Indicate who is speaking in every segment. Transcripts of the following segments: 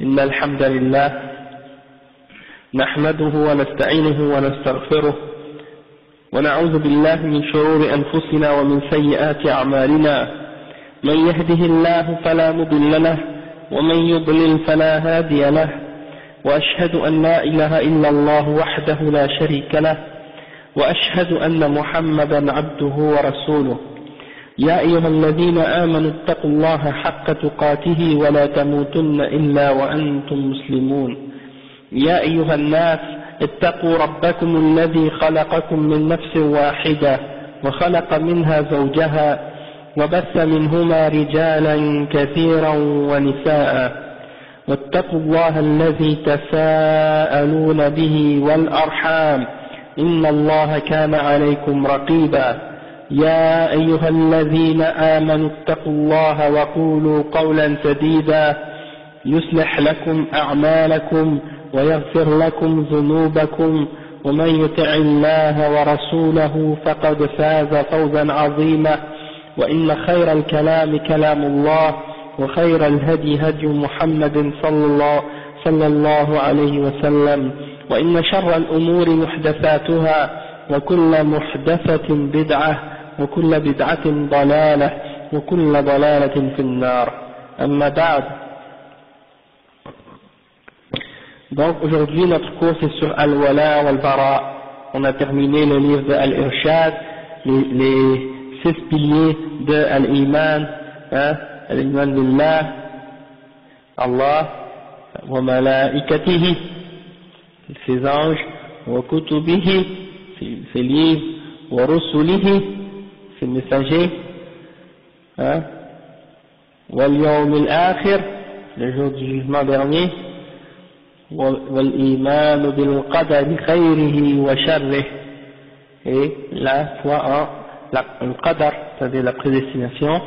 Speaker 1: إن الحمد لله نحمده ونستعينه ونستغفره ونعوذ بالله من شرور أنفسنا ومن سيئات أعمالنا من يهده الله فلا مضل له ومن يضلل فلا هادي له وأشهد أن لا إله إلا الله وحده لا شريك له وأشهد أن محمدا عبده ورسوله يا أيها الذين آمنوا اتقوا الله حق تقاته ولا تموتن إلا وأنتم مسلمون يا أيها الناس اتقوا ربكم الذي خلقكم من نفس واحدة وخلق منها زوجها وبث منهما رجالا كثيرا ونساء واتقوا الله الذي تساءلون به والأرحام إن الله كان عليكم رقيبا يا أيها الذين آمنوا اتقوا الله وقولوا قولا سديدا يصلح لكم أعمالكم ويغفر لكم ذنوبكم ومن يطع الله ورسوله فقد فاز فوزا عظيما وإن خير الكلام كلام الله وخير الهدي هدي محمد صلى الله عليه وسلم وإن شر الأمور محدثاتها وكل محدثة بدعة وكل بدعة ضلالة وكل ضلالة في النار أما بعد. Donc aujourd'hui notre cours c'est sur Al-Wala wal-Bara. On a terminé le livre de Al-Irshad, les 6 piliers de Al-Iman, Al-Iman billah, Allah, wa malaikatihi, ses anges, wa kutubihi, ses livres, wa rusulihi, ses messagers, wal yawm al-akhir, le jour du jugement dernier, wal iman bil qadar khayrihi wa sharrihi, et la foi en le qadar, c'est-à-dire la prédestination,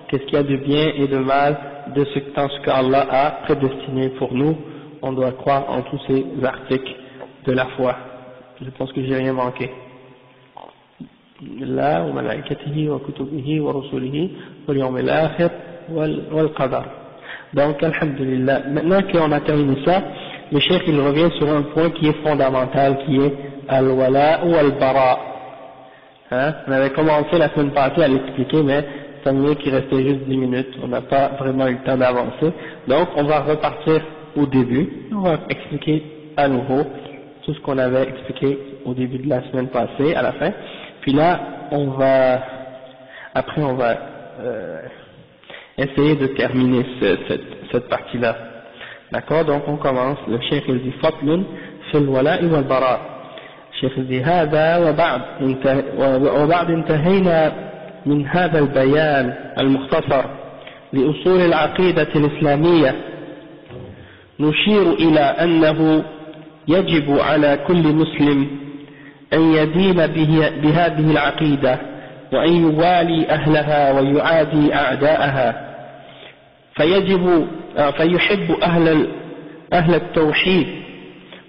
Speaker 1: qu'est-ce qu'il y a de bien et de mal de ce qu'Allah a prédestiné pour nous. On doit croire en tous ces articles de la foi. Je pense que j'ai rien manqué. Allah wa malaikatihi wa kutubihi wa rusulihi wal yawm al-akhir wal qadar. Donc alhamdulillah, maintenant qu'on a terminé ça, le cheikh il revient sur un point qui est fondamental, qui est al-wala ou al-bara. On avait commencé la semaine passée à l'expliquer, mais c'est mieux qu'il restait juste 10 minutes, on n'a pas vraiment eu le temps d'avancer. Donc on va repartir au début, on va expliquer à nouveau tout ce qu'on avait expliqué au début de la semaine passée, à la fin. Puis là, après on va essayer de terminer cette partie-là. D'accord? Donc on commence, le cheikh il dit Fatlun fil wala'i wal bara. الشيخ يقول هذا وبعد انتهينا من هذا البيان المختصر لأصول العقيدة الإسلامية نشير إلى أنه يجب على كل مسلم أن يدين بهذه العقيدة وأن يوالي أهلها ويعادي أعداءها فيحب أهل التوحيد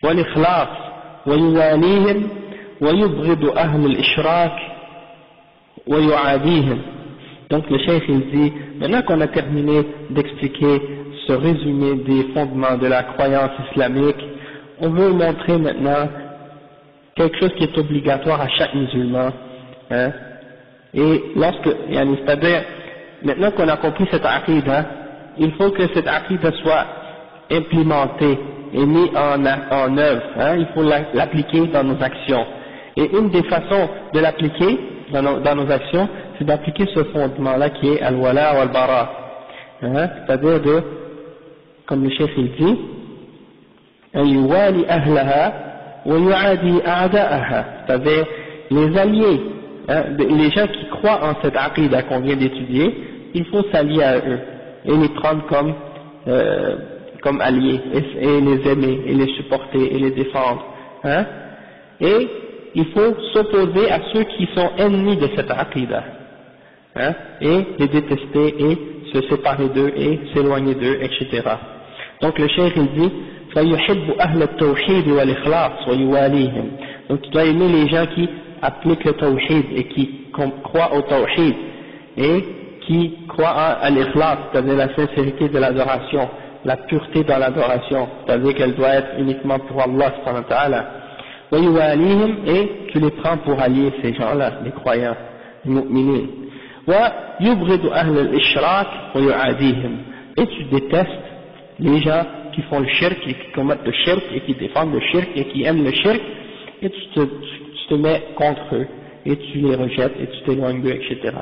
Speaker 1: والإخلاص ويواليهم ويبغض أهل الإشراك ويعاديهم. Donc le cheikh il dit, maintenant qu'on a terminé d'expliquer ce résumé des fondements de la croyance islamique, on veut montrer maintenant quelque chose qui est obligatoire à chaque musulman, et c'est-à-dire, maintenant qu'on a compris cette aqida, il faut que cette aqida soit implémentée et mis en œuvre, il faut l'appliquer dans nos actions. Et une des façons de l'appliquer dans nos actions, c'est d'appliquer ce fondement-là qui est al-wala ou al-bara, c'est-à-dire comme le chef il dit, an yuwali ahlaha wa yu'adi a'da'aha, c'est-à-dire les alliés, les gens qui croient en cette aqida qu'on vient d'étudier, il faut s'allier à eux et les prendre comme alliés, et les aimer, et les supporter, et les défendre. Et il faut s'opposer à ceux qui sont ennemis de cette aqida, et les détester, et se séparer d'eux, et s'éloigner d'eux, etc. Donc le cheikh il dit, فَيُحِبُّ أَهْلَ التَّوْحِيدِ وَالْإِخْلَاصِ وَيُوَالِيهِمْ. Donc tu dois aimer les gens qui appliquent le tawhid, et qui croient au tawhid, et qui croient à l'ikhlas, c'est-à-dire la sincérité de l'adoration, la pureté dans l'adoration, c'est-à-dire qu'elle doit être uniquement pour Allah subhanahu wa ta'ala. Et tu les prends pour alliés, ces gens-là, les croyants, les mu'minines. Et tu détestes les gens qui font le shirk et qui commettent le shirk et qui défendent le shirk et qui aiment le shirk, et tu te mets contre eux et tu les rejettes et tu t'éloignes d'eux, etc.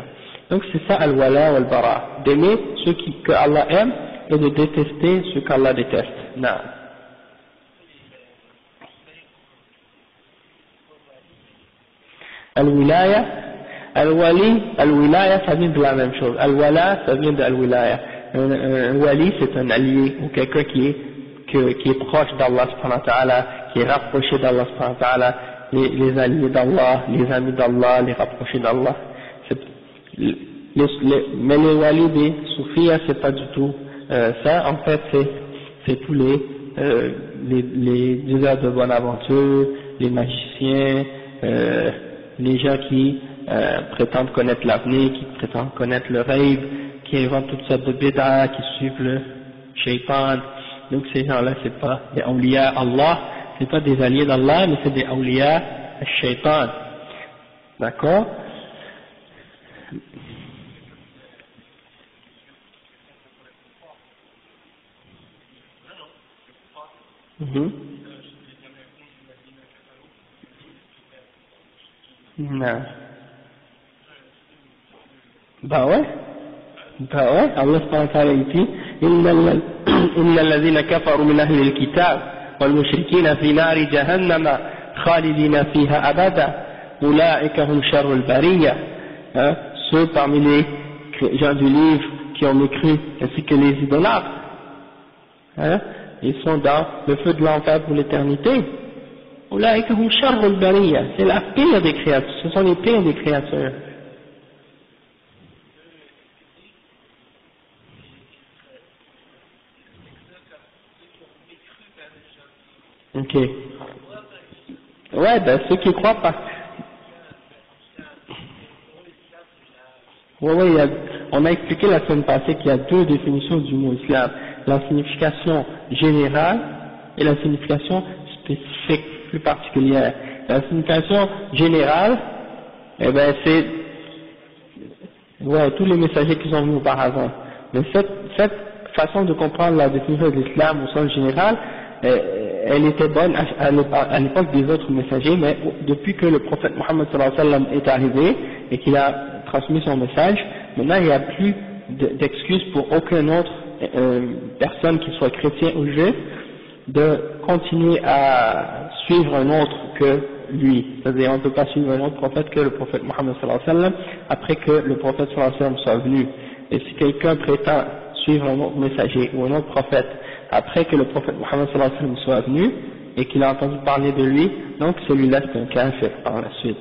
Speaker 1: Donc c'est ça al-wala ou al-bara, d'aimer ceux que Allah aime et de détester ceux qu'Allah déteste. Non. Al-wilaya, al-wilaya ça vient de la même chose. Al-wala ça vient de al-wilaya. Un wali c'est un allié ou quelqu'un qui est proche d'Allah subhanahu wa ta'ala, qui est rapproché d'Allah subhanahu wa ta'ala, les alliés d'Allah, les amis d'Allah, les rapprochés d'Allah. Mais les walis des soufis, c'est pas du tout ça. En fait, c'est tous les diseurs de bonne aventure, les magiciens, les gens qui prétendent connaître l'avenir, qui prétendent connaître le rêve, qui inventent toutes sortes de bid'a, qui suivent le shaitan. Donc ces gens-là, c'est pas des awliya Allah, c'est pas des alliés d'Allah, mais c'est des awliya shaitan. D'accord? Non. Bah ouais, Allah subhanahu wa ta'ala dit إن الذين كفروا من أهل الكتاب والمشركين في نار جهنم خالدين فيها أبدا أولئك هم شر البرية. Ceux parmi les gens du livre qui ont mécru ainsi que les idolâtres, ils sont dans le feu de l'enfer pour l'éternité. أولئك هم شر البرية, c'est la pire des créatures, ce sont les pires des créatures. Ok. Ouais, ben ceux qui croient pas. Ouais, on a expliqué la semaine passée qu'il y a deux définitions du mot islam. La signification générale et la signification spécifique, plus particulière. La signification générale, eh ben c'est, ouais, tous les messagers qui sont venus auparavant. Mais cette façon de comprendre la définition de l'islam au sens général, elle était bonne à l'époque des autres messagers, mais depuis que le prophète Mohammed sallallahu alayhi wa sallam est arrivé et qu'il a transmis son message, maintenant il n'y a plus d'excuses pour aucune autre personne, qui soit chrétien ou juif, de continuer à suivre un autre que lui. C'est-à-dire on ne peut pas suivre un autre prophète que le prophète Mohammed sallallahu alayhi wa sallam après que le prophète sallallahu alayhi wa sallam soit venu. Et si quelqu'un prétend suivre un autre messager ou un autre prophète après que le prophète Mohammed sallallahu alayhi wa sallam soit venu et qu'il a entendu parler de lui, donc celui-là c'est un kafir par la suite.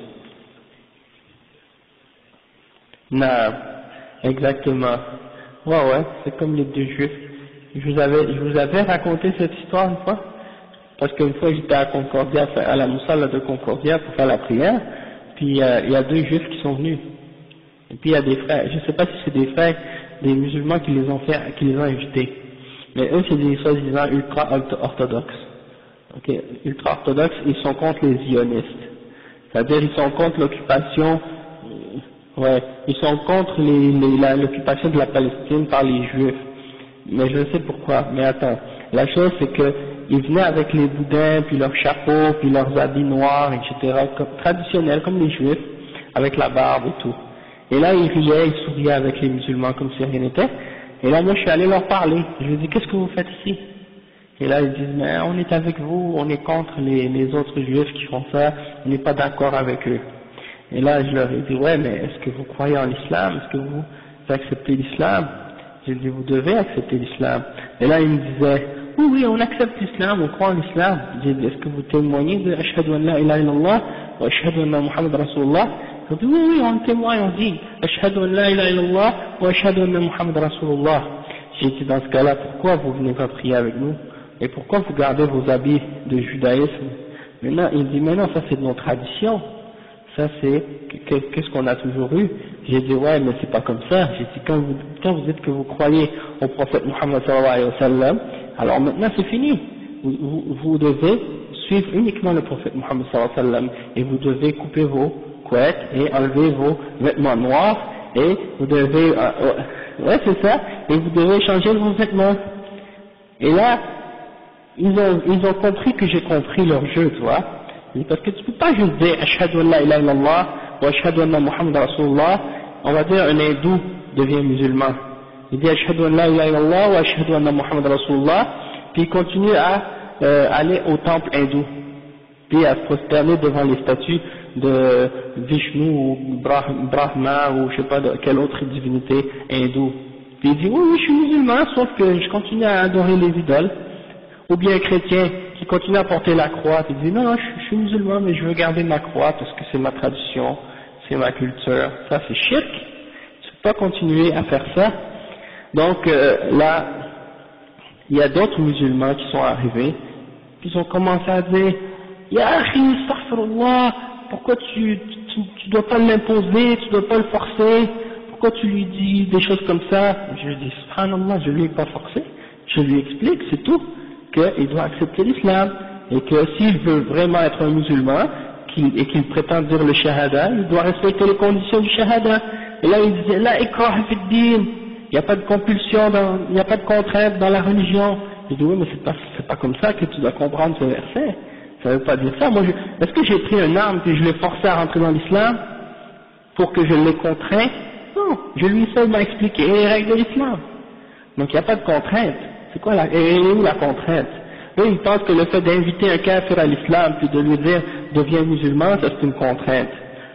Speaker 1: Non, exactement. Ouais, c'est comme les deux juifs. Je vous avais raconté cette histoire une fois, parce qu'une fois j'étais à Concordia, à la Moussala de Concordia pour faire la prière, puis il y a deux juifs qui sont venus. Et puis il y a des frères, je ne sais pas si c'est des frères, des musulmans qui les ont invités. Mais eux, c'est des soi-disant ultra-orthodoxes. Okay. Ultra-orthodoxes, ils sont contre les zionistes. C'est-à-dire, ils sont contre l'occupation, ils sont contre l'occupation de la Palestine par les Juifs. Mais je ne sais pourquoi. Mais attends, la chose c'est que ils venaient avec les boudins, puis leurs chapeaux, puis leurs habits noirs, etc., traditionnels, comme les Juifs, avec la barbe et tout. Et là, ils riaient, ils souriaient avec les musulmans comme si rien n'était. Et là, moi, je suis allé leur parler. Je leur ai dit, qu'est-ce que vous faites ici? Et là, ils disent, mais on est avec vous, on est contre les autres juifs qui font ça, on n'est pas d'accord avec eux. Et là, je leur ai dit, ouais, mais est-ce que vous croyez en l'islam? Est-ce que vous acceptez l'islam? J'ai dit, vous devez accepter l'islam. Et là, ils me disaient, oui, on accepte l'islam, on croit en l'islam. J'ai dit, est-ce que vous témoignez de Ashhadu an la ilaha illallah wa Ashhadu anna Muhammad Rasulullah? Ils ont dit, oui, on témoigne, on dit Ashhadu an la ilaha illallah wa Ashhadu anna Muhammad Rasulullah. J'ai dit, dans ce cas-là, pourquoi vous venez pas prier avec nous? Et pourquoi vous gardez vos habits de judaïsme? Maintenant, il dit, mais non, ça c'est de nos traditions. Ça c'est, qu'est-ce qu'on a toujours eu? J'ai dit, ouais, mais c'est pas comme ça. J'ai dit, quand vous dites que vous croyez au prophète Muhammad sallallahu alayhi wa sallam, alors maintenant c'est fini. Vous devez suivre uniquement le prophète Mohammed sallallahu alayhi wa sallam, et vous devez couper vos couettes et enlever vos vêtements noirs, et vous devez, ouais c'est ça, et vous devez changer vos vêtements. Et là, ils ont compris que j'ai compris leur jeu, tu vois. Parce que tu peux pas juste dire Ashhadu an la ilaha illallah ou Ashhadu anna Muhammad Rasulullah, on va dire un hindou devient musulman. Il dit Ashhadu an la ilaha illallah ou Ashhadu anna Muhammad Rasulullah, puis il continue à aller au temple hindou, puis à se prosterner devant les statues de Vishnu ou Brahma ou je sais pas de quelle autre divinité hindoue. Puis il dit oui, je suis musulman, sauf que je continue à adorer les idoles. Ou bien un chrétien qui continue à porter la croix, qui dit non, je suis musulman mais je veux garder ma croix parce que c'est ma tradition, c'est ma culture. Ça c'est shirk, tu peux pas continuer à faire ça. Donc là, il y a d'autres musulmans qui sont arrivés, qui ont commencé à dire Ya akhi, astaghfirullah, pourquoi tu dois pas l'imposer, tu dois pas le forcer, pourquoi tu lui dis des choses comme ça? Je lui dis subhanallah, je lui ai pas forcé, je lui explique, c'est tout, qu'il doit accepter l'islam, et que s'il veut vraiment être un musulman, et qu'il prétend dire le shahada, il doit respecter les conditions du shahada. Et là il disait la ikrah fi d-din, il n'y a pas de compulsion, il n'y a pas de contrainte dans la religion. Il dit oui, mais c'est pas comme ça que tu dois comprendre ce verset. Ça veut pas dire ça. Moi, est-ce que j'ai pris une arme et je l'ai forcé à rentrer dans l'islam pour que je l'ai contraint? Non, je lui ai seulement expliqué les règles de l'islam. Donc il n'y a pas de contrainte. C'est quoi et où la contrainte? Eux, ils pensent que le fait d'inviter un kafir à l'islam puis de lui dire deviens musulman, ça c'est une contrainte.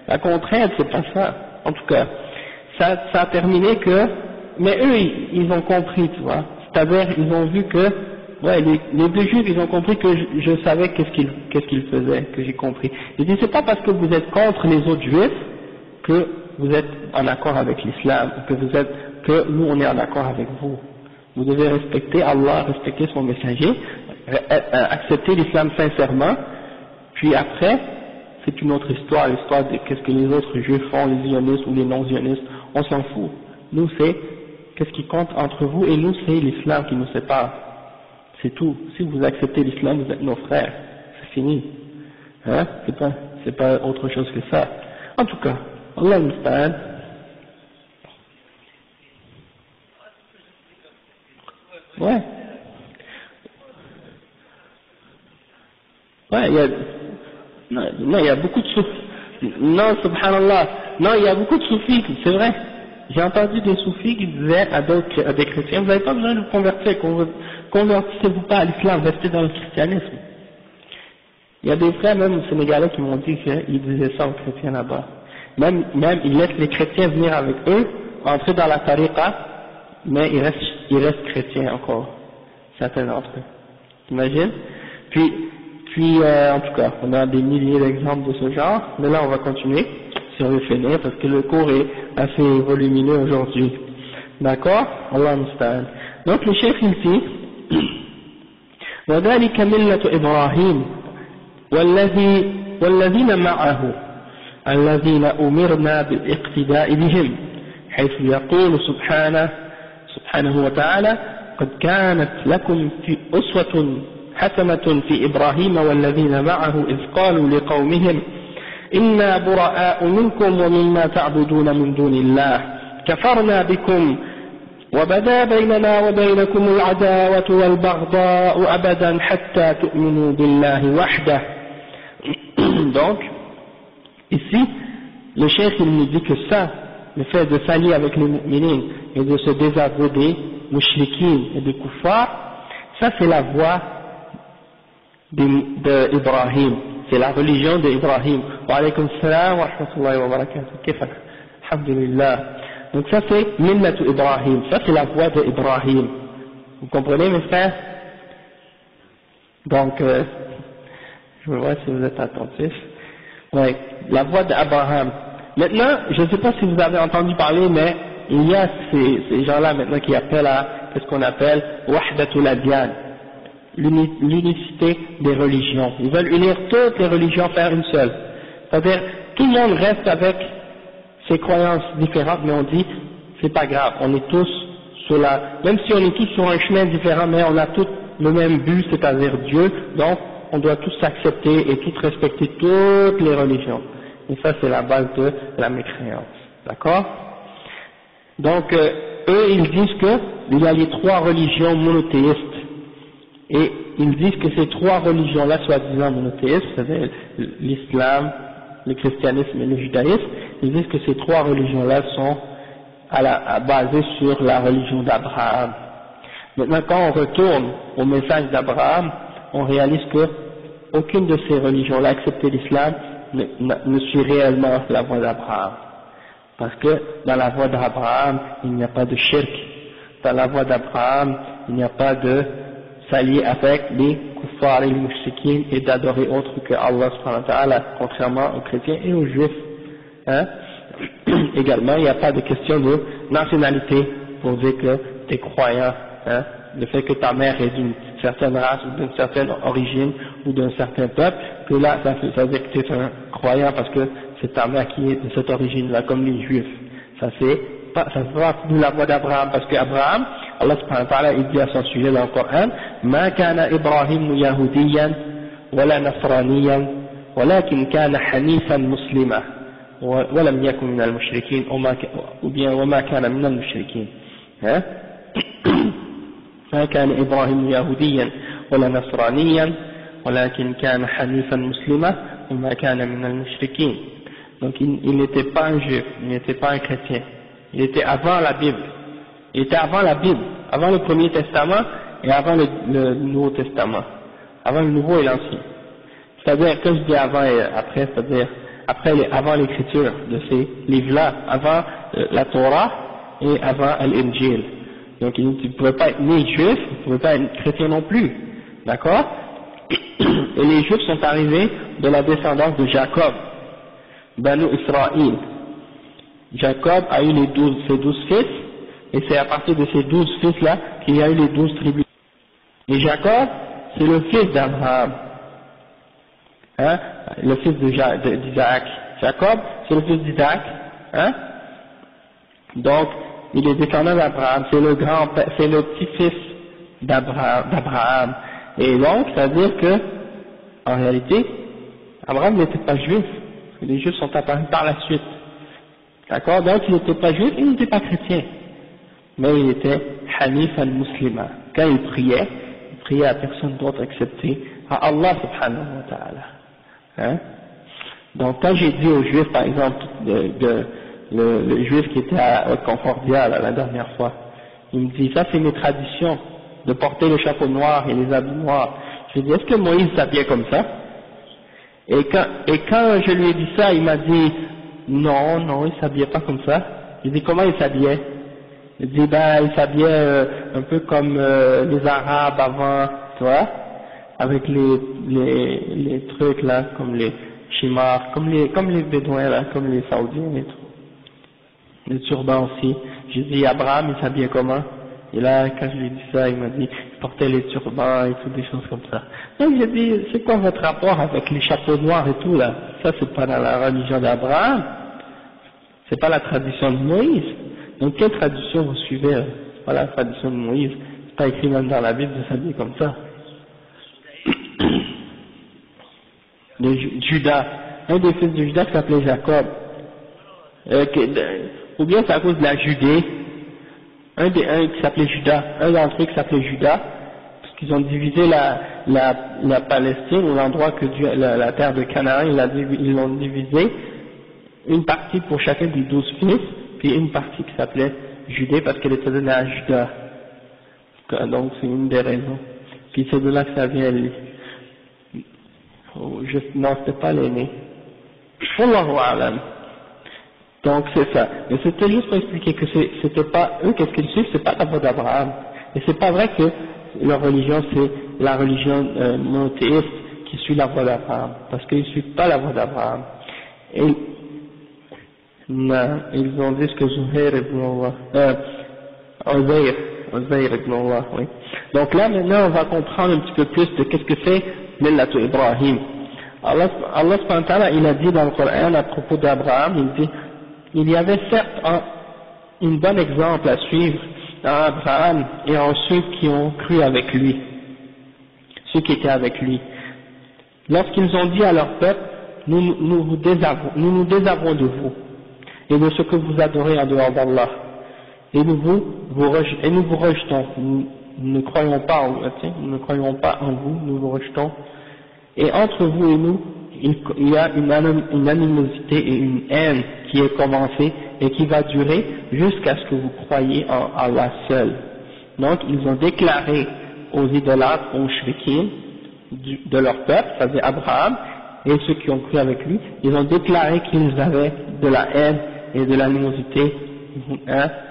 Speaker 1: La contrainte, c'est pas ça. En tout cas, ça a terminé que, mais eux, ils ont compris, tu vois. C'est-à-dire, ils ont vu que, ouais, les deux juifs, ils ont compris que je savais qu'est-ce qu'ils faisaient, que j'ai compris. Ils disent, c'est pas parce que vous êtes contre les autres juifs que vous êtes en accord avec l'islam, que nous on est en accord avec vous. Vous devez respecter Allah, respecter son messager, accepter l'islam sincèrement, puis après, c'est une autre histoire, l'histoire de qu'est-ce que les autres juifs font, les zionistes ou les non-zionistes, on s'en fout. Nous c'est, qu'est-ce qui compte entre vous et nous, c'est l'islam qui nous sépare. C'est tout. Si vous acceptez l'islam, vous êtes nos frères. C'est fini. Hein? C'est pas autre chose que ça. En tout cas, Allah musta'an. Ouais. Ouais, il y a beaucoup de soufis. Non, subhanallah. Non, il y a beaucoup de soufis, c'est vrai. J'ai entendu des soufis qui disaient à des chrétiens, vous n'avez pas besoin de vous convertir, convertissez-vous pas à l'islam, restez dans le christianisme. Il y a des frères, même sénégalais, qui m'ont dit qu'ils disaient ça aux chrétiens là-bas. Même, ils laissent les chrétiens venir avec eux, entrer dans la tariqa, mais ils restent chrétiens encore, certains d'entre eux. T'imagines? Puis, en tout cas, on a des milliers d'exemples de ce genre, mais là on va continuer, si on veut finir, parce que le cours est assez volumineux aujourd'hui. D'accord? Allah musta'an. Donc le chef il dit, وذلك ملة إبراهيم والذين معه الذين أمرنا بالاقتداء بهم حيث يقول سبحانه وتعالى قد كانت لكم في أسوة حسنة في إبراهيم والذين معه إذ قالوا لقومهم إنا براء منكم ومما تعبدون من دون الله كفرنا بكم وبدا بيننا وبينكم العداوة والبغضاء أبدا حتى تؤمنوا بالله وحده. Donc, ici, le chef il nous dit que ça, le fait de s'allier avec les mu'minines et de se désavouer des mouchriquines et des kuffars, ça c'est la voie d'Ibrahim, c'est la religion d'Ibrahim. Wa alaykum salam wa rahmatullahi wa barakatuh. Kifak, alhamdulillah. Donc ça c'est millatu Ibrahim, ça c'est la voie d'Ibrahim. Vous comprenez mes frères? Donc, je vois si vous êtes attentifs. Ouais, la voie d'Abraham. Maintenant, je ne sais pas si vous avez entendu parler, mais il y a ces gens-là maintenant qui appellent à ce qu'on appelle Wahdatul Adyan, l'unicité des religions. Ils veulent unir toutes les religions, faire une seule. C'est-à-dire, tout le monde reste avec ses croyances différentes, mais on dit, c'est pas grave, on est tous sur même si on est tous sur un chemin différent, mais on a tous le même but, c'est-à-dire Dieu, donc on doit tous s'accepter et tous respecter toutes les religions. Et ça c'est la base de la mécréance. D'accord? Donc eux ils disent qu'il y a les trois religions monothéistes. Et ils disent que ces trois religions-là, soi-disant monothéistes, c'est-à-dire l'islam, le christianisme et le judaïsme, ils disent que ces trois religions-là sont basées sur la religion d'Abraham. Maintenant, quand on retourne au message d'Abraham, on réalise que aucune de ces religions-là, excepté l'islam, ne suit réellement la voie d'Abraham. Parce que dans la voie d'Abraham, il n'y a pas de shirk. Dans la voie d'Abraham, il n'y a pas de s'allier avec les kuffars et les mouchriquins et d'adorer autre que Allah subhanahu wa ta'ala, contrairement aux chrétiens et aux juifs. Hein? Également, il n'y a pas de question de nationalité pour dire que tu es croyant. Hein? Le fait que ta mère est d'une certaine race ou d'une certaine origine ou d'un certain peuple, que là, ça veut dire que tu es un croyant parce que c'est ta mère qui est de cette origine-là, comme les juifs. Ça fait partie de la voie d'Abraham, parce qu'Abraham, Allah subhanahu wa ta'ala, il dit à son sujet dans le Coran, ما كان إبراهيم يهوديا ولا نصرانيا ولكن كان حنيفا مسلما ولم يكن من المشركين وما كان من المشركين. ما كان إبراهيم يهوديا ولا نصرانيا ولكن كان حنيفا مسلما وما كان من المشركين. Donc il n'était pas un juif, il n'était pas un chrétien. Il était avant la Bible. Il était avant la Bible, avant le Premier Testament et avant le Nouveau Testament. Avant le Nouveau et l'Ancien. C'est-à-dire, quand je dis avant et après, c'est-à-dire avant l'écriture de ces livres-là, avant la Torah et avant l'Injil. Donc il ne pouvait pas être ni juif, il ne pouvait pas être chrétien non plus. D'accord? Et les juifs sont arrivés de la descendance de Jacob, Banu Israël. Jacob a eu ses 12 fils, et c'est à partir de ces 12 fils-là qu'il y a eu les 12 tribus. Et Jacob, c'est le fils d'Abraham, hein, le fils d'Isaac. Jacob, c'est le fils d'Isaac, hein, donc il est descendant d'Abraham, c'est le grand-père, c'est le petit-fils d'Abraham. Et donc, ça veut dire que, en réalité, Abraham n'était pas juif, les juifs sont apparus par la suite. D'accord? Donc il n'était pas juif, il n'était pas chrétien. Mais il était Hanif al-Muslima. Quand il priait à personne d'autre excepté à Allah subhanahu wa ta'ala. Hein? Donc quand j'ai dit aux juifs, par exemple, le juif qui était à Concordia la dernière fois, il me dit, ça c'est mes traditions, de porter le chapeau noir et les habits noirs. Je lui ai dit, est-ce que Moïse s'habillait comme ça? Et quand je lui ai dit ça, il m'a dit, non, il s'habillait pas comme ça. J'ai dit, comment il s'habillait? Il dit, il s'habillait un peu comme les Arabes avant, tu vois, avec les trucs là, comme les chimars, comme les Bédouins là, comme les Saoudiens et tout. Les turbans aussi. J'ai dit, Abraham, il s'habillait comment? Et là, quand je lui ai dit ça, il m'a dit, il portait les turbans et tout, des choses comme ça. Donc j'ai dit, c'est quoi votre rapport avec les chapeaux noirs et tout là? Ça c'est pas dans la religion d'Abraham, c'est pas la tradition de Moïse. Donc quelle tradition vous suivez? C'est pas la tradition de Moïse, c'est pas écrit même dans la Bible de s'habiller comme ça. De Judas, un des fils de Judas s'appelait Jacob, ou bien c'est à cause de la Judée. Un qui s'appelait Judas, un d'entre eux qui s'appelait Judas, parce qu'ils ont divisé la Palestine, ou l'endroit que Dieu, la terre de Canaan, ils l'ont divisé, une partie pour chacun des 12 fils, puis une partie qui s'appelait Judée, parce qu'elle était donnée à Judas. Donc c'est une des raisons. Puis c'est de là que ça vient, non, c'était pas l'aîné. Wallahu a'lam. Donc c'est ça. Mais c'était juste pour expliquer que c'était pas eux, qu'est-ce qu'ils suivent, c'est pas la voie d'Abraham. Et c'est pas vrai que leur religion c'est la religion monothéiste qui suit la voie d'Abraham, parce qu'ils suivent pas la voie d'Abraham. Et non, ils ont dit ce que Zuhair ibn Allah, Uzair ibn Allah, oui. Donc là maintenant on va comprendre un petit peu plus de qu'est-ce que c'est Millatu Ibrahim. Allah subhanahu wa ta'ala, il a dit dans le Coran à propos d'Abraham, il dit, il y avait certes un bon exemple à suivre dans Abraham et en ceux qui ont cru avec lui. ceux qui étaient avec lui. Lorsqu'ils ont dit à leur peuple, nous nous désavouons de vous et de ce que vous adorez en dehors d'Allah, et nous vous rejetons, nous ne croyons pas en vous, nous vous rejetons, et entre vous et nous, il y a une animosité et une haine qui est commencée et qui va durer jusqu'à ce que vous croyiez en Allah seul. Donc ils ont déclaré aux idolâtres, aux shrikin de leur peuple, c'est-à-dire Abraham, et ceux qui ont cru avec lui, ils ont déclaré qu'ils avaient de la haine et de l'animosité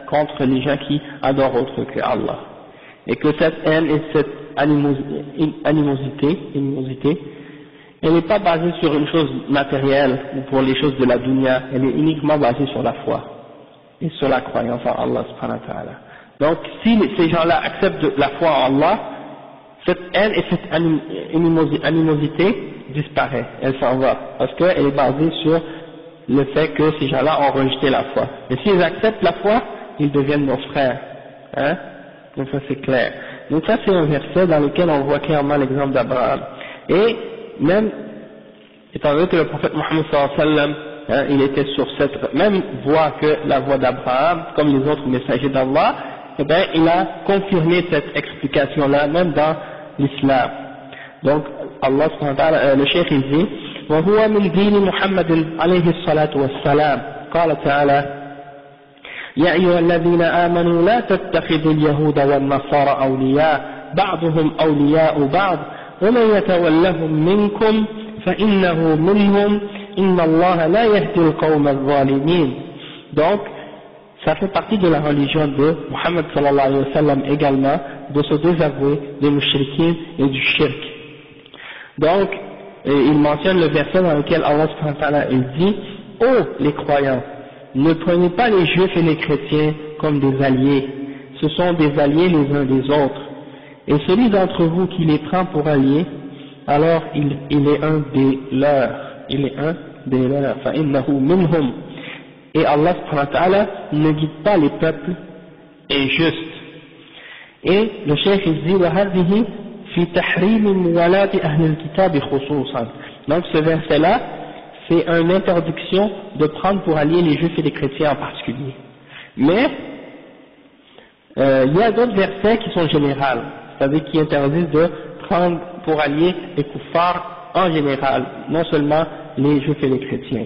Speaker 1: contre les gens qui adorent autre que Allah. Et que cette haine et cette animosité, elle n'est pas basée sur une chose matérielle ou pour les choses de la dunya, elle est uniquement basée sur la foi et sur la croyance en Allah subhanahu wa ta'ala. Donc si ces gens-là acceptent la foi en Allah, cette haine et cette animosité disparaît, elle s'en va, parce qu'elle est basée sur le fait que ces gens-là ont rejeté la foi. Mais s'ils acceptent la foi, ils deviennent nos frères. Hein? Donc ça c'est clair. Donc ça c'est un verset dans lequel on voit clairement l'exemple d'Abraham. Et même, étant donné que le prophète Mohammed sallallahu alayhi wa sallam, il était sur cette même voie que la voie d'Abraham, comme les autres messagers d'Allah, eh bien il a confirmé cette explication-là, même dans l'islam. Donc Allah subhanahu wa ta'ala, le cheikh il dit, وهو من دين محمد عليه الصلاة والسلام قال تعالى يا أيها الذين آمنوا لا تتخذوا اليهود والنصارى أولياء بعضهم أولياء بعض ومن يتولهم منكم فإنه منهم إن الله لا يهدي القوم الظالمين. Donc ça fait partie de la religion de Muhammad sallallahu alayhi wa sallam également, de se désavouer des mushrikin et du shirk. Donc il mentionne le verset dans lequel Allah subhanahu wa ta'ala dit « Oh les croyants, ne prenez pas les juifs et les chrétiens comme des alliés, ce sont des alliés les uns des autres, et celui d'entre vous qui les prend pour alliés, alors il est un des leurs, فَإِنَّهُ مِنْهُمْ » Et Allah subhanahu wa ta'ala ne guide pas les peuples injustes. Et le cheikh il dit وَهَذِهِ في تحريم موالاة أهل الكتاب خصوصا. Donc ce verset-là, c'est une interdiction de prendre pour alliés les juifs et les chrétiens en particulier. Mais il y a d'autres versets qui sont généraux, c'est-à-dire qui interdisent de prendre pour alliés les kuffars en général, non seulement les juifs et les chrétiens.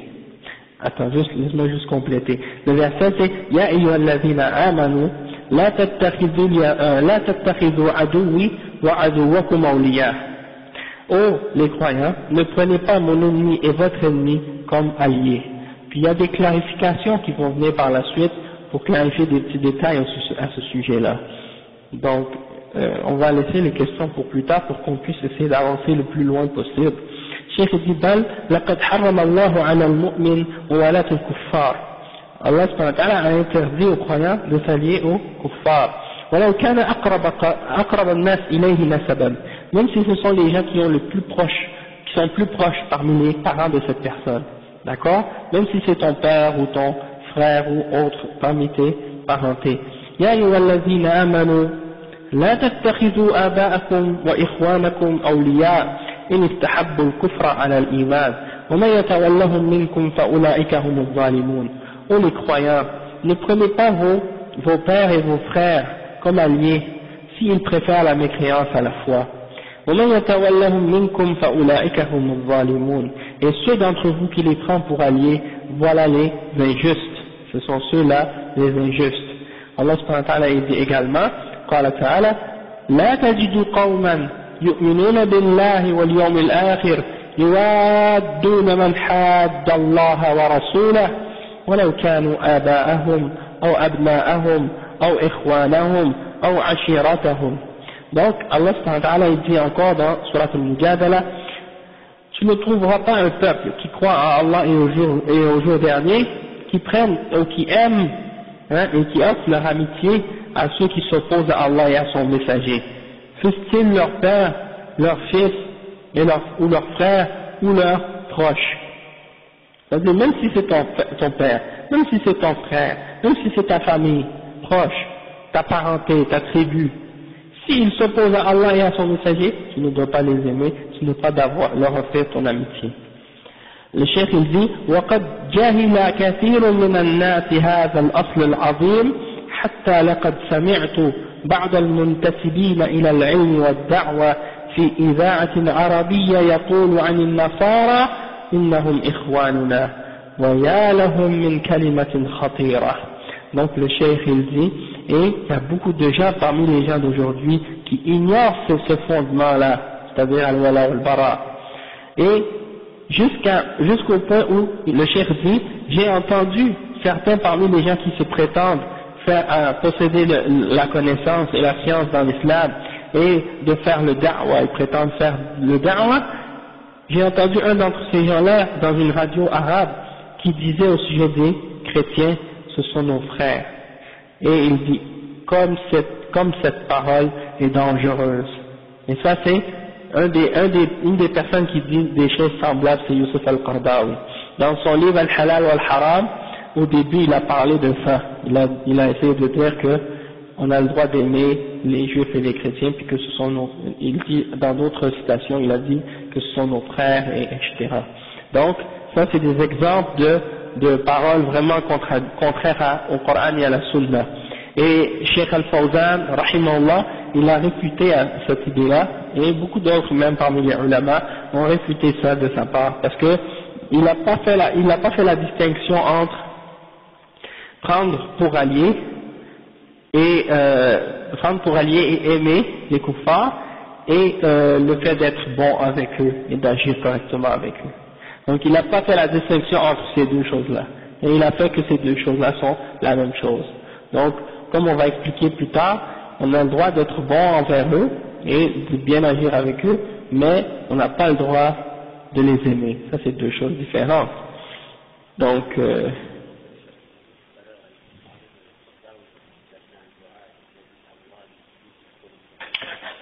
Speaker 1: Attends, laisse-moi juste compléter. Le verset c'est Ya ayyuhalladhina amanu la tattakhidhu aduwwi wa aduwwakum awliya. Oh les croyants, ne prenez pas mon ennemi et votre ennemi comme alliés. Puis il y a des clarifications qui vont venir par la suite pour clarifier des petits détails à ce sujet-là. Donc on va laisser les questions pour plus tard pour qu'on puisse essayer d'avancer le plus loin possible. Cheikh dit bal laqad harrama Allahu 'ala al-mu'min wa 'ala al-kuffar. Allah subhanahu wa ta'ala a interdit aux croyants de s'allier aux kuffars. ولو كان أقرب الناس إليه نسبا. Même si ce sont les gens qui sont plus proches parmi les parents de cette personne. D'accord? Même si c'est ton père ou ton frère ou autre parmi tes parentés. يا أيها الذين آمنوا لا تتخذوا آباءكم وإخوانكم أولياء إن استحبوا الكفر على الإيمان ومن يتولهم منكم فأولئك هم الظالمون. Ô les croyants, ne prenez pas vos pères et vos frères comme alliés s'ils préfèrent la mécréance à la foi. ومن يتولهم منكم فأولئك هم الظالمون. Et ceux d'entre vous qui les prennent pour alliés, voilà les injustes. Ce sont ceux-là les injustes. Allah subhanahu wa ta'ala dit également, قال تعالى لا تجد قوما يؤمنون بالله واليوم الآخر يوادون من حاد الله ورسوله ولو كانوا آباءهم أو أبناءهم أو إخوانهم أو عشيرتهم. Donc Allah subhanahu wa ta'ala dit encore dans Surat al-Mujadala, tu ne trouveras pas un peuple qui croit en Allah et au jour dernier, qui prennent ou qui aiment et qui offrent leur amitié à ceux qui s'opposent à Allah et à son messager, fussent-ils leur père, leur fils ou leur frère ou leurs proches. C'est-à-dire même si c'est ton père, même si c'est ton frère, même si c'est ta famille proche, ta parenté, ta tribu, S'ils s'opposent à Allah et à son messager, tu ne dois pas les aimer, tu ne dois pas leur offrir ton amitié. Le cheikh il dit وقد جهل كثير من الناس هذا الأصل العظيم حتى لقد سمعت بعض المنتسبين إلى العلم والدعوة في إذاعة عربية يقول عن النصارى إنهم إخواننا ويا لهم من كلمة خطيرة. Donc le cheikh il dit, et il y a beaucoup de gens parmi les gens d'aujourd'hui qui ignorent ce fondement-là, c'est-à-dire al-wala wal-bara. Et jusqu'au point où le cheikh dit, j'ai entendu certains parmi les gens qui se prétendent posséder la connaissance et la science dans l'islam et de faire le da'wa, ils prétendent faire le da'wa. J'ai entendu un d'entre ces gens-là dans une radio arabe qui disait au sujet des chrétiens, ce sont nos frères. Et il dit, comme cette parole est dangereuse. Et ça c'est une des personnes qui dit des choses semblables, c'est Youssef al-Qaradawi. Dans son livre Al-Halal wal-Haram, au début il a parlé de ça. Il a essayé de dire que on a le droit d'aimer les juifs et les chrétiens, puis que ce sont il dit dans d'autres citations, il a dit que ce sont nos frères, etc. Donc, ça c'est des exemples de paroles vraiment contraires au Coran et à la Sunna. Et Cheikh Al-Fawzan, rahimahullah, il a réfuté cette idée-là, et beaucoup d'autres, même parmi les ulama, ont réfuté ça de sa part, parce que il n'a pas fait la distinction entre prendre pour allié et aimer les kuffars et le fait d'être bon avec eux et d'agir correctement avec eux. Donc il n'a pas fait la distinction entre ces deux choses-là, et il a fait que ces deux choses-là sont la même chose. Donc, comme on va expliquer plus tard, on a le droit d'être bon envers eux et de bien agir avec eux, mais on n'a pas le droit de les aimer. Ça c'est deux choses différentes. Donc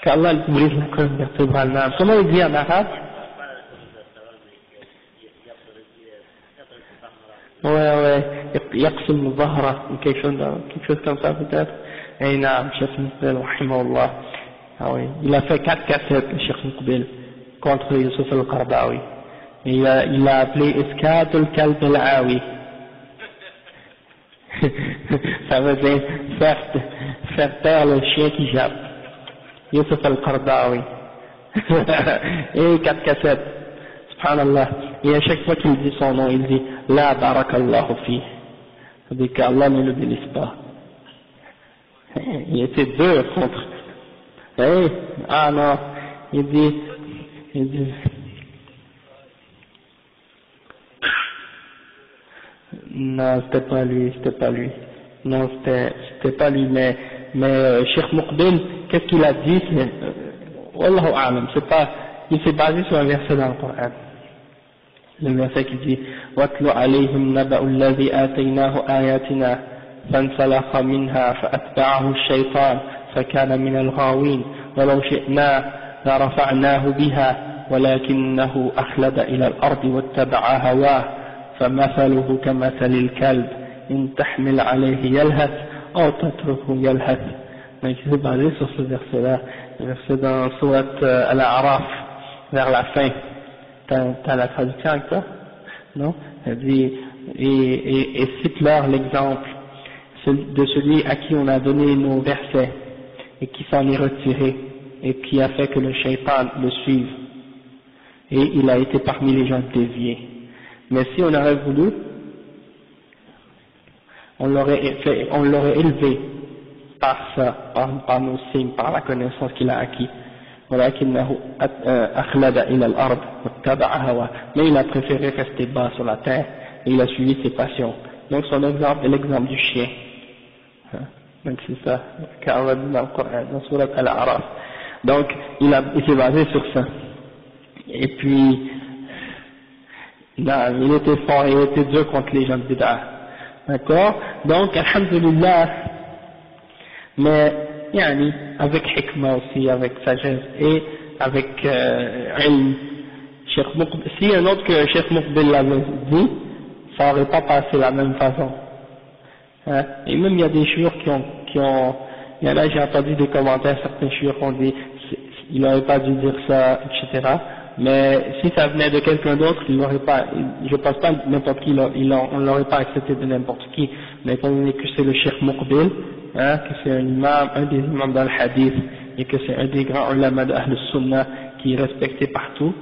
Speaker 1: qu'Allah brise la colonne vertébrale. Comment il dit en arabe? Ouais, يقسم ظهره ou quelque chose comme ça peut-être. Et نعم, Cheikh Muqbil, rahimahullah. Ah oui, il a fait 4 cassettes, le Cheikh Muqbil, contre Youssef al-Qaradawi. Il l'a appelé Iskat al-Kalb al-Awi. Ça veut dire faire taire le chien qui jappe. Youssef al-Qaradawi. Et 4 cassettes. Subhanallah. Et à chaque fois qu'il dit son nom, il dit La barakallahu fi. Ça veut dire qu'Allah ne le bénisse pas. Il était dur contre. Ah non, il dit non, c'était pas lui. Non, c'était pas lui, mais Cheikh Muqbil, qu'est-ce qu'il a dit? Wallahu a'lam, il s'est basé sur un verset dans le Coran. Le verset qui dit وَاتْلُ عَلَيْهِمْ نَبَأُ الَّذِي آتَيْنَاهُ آيَاتِنَا فانسلخ منها فأتبعه الشيطان فكان من الغاوين ولو شئنا لرفعناه بها ولكنه أخلد إلى الأرض واتبع هواه فمثله كمثل الكلب إن تحمل عليه يلهث أو تتركه يلهث. Donc il s'est basé sur ce verset-là, le verset dans Sourate Al-A'raf, vers la fin. T'as la traduction avec toi? Non? Elle dit, et cite-leur l'exemple de celui à qui on a donné nos versets et qui s'en est retiré et qui a fait que le shaitan le suive, et il a été parmi les gens déviés. Mais si on aurait voulu, on l'aurait élevé par ça, par nos signes, par la connaissance qu'il a acquis. ولكنه أخلد إلى الأرض واتبع هواه. Mais il a préféré rester bas sur la terre et il a suivi ses passions. Donc son exemple est l'exemple du chien. Donc c'est ça qu'Allah dit dans le Coran, dans Sourate Al-A'raf. Donc il s'est basé sur ça. Et puis là, il était fort, il était dur contre les gens de bid'ah. D'accord? Donc alhamdulillah, mais yani, avec hikmah aussi, avec sagesse et avec ilm. Si un autre que Cheikh Muqbil l'avait dit, ça n'aurait pas passé de la même façon. Hein? Et même il y a des chouurs qui ont il y en a, j'ai entendu des commentaires, certains chiites ont dit, il n'aurait pas dû dire ça, etc. Mais si ça venait de quelqu'un d'autre, il n'aurait pas, je pense pas n'importe qui, on ne l'aurait pas accepté de n'importe qui. Mais étant donné que c'est le Cheikh Muqbil, hein, que c'est un imam, un des imams dans le hadith, et que c'est un des grands ulama de Ahl Sunnah qui est respecté partout,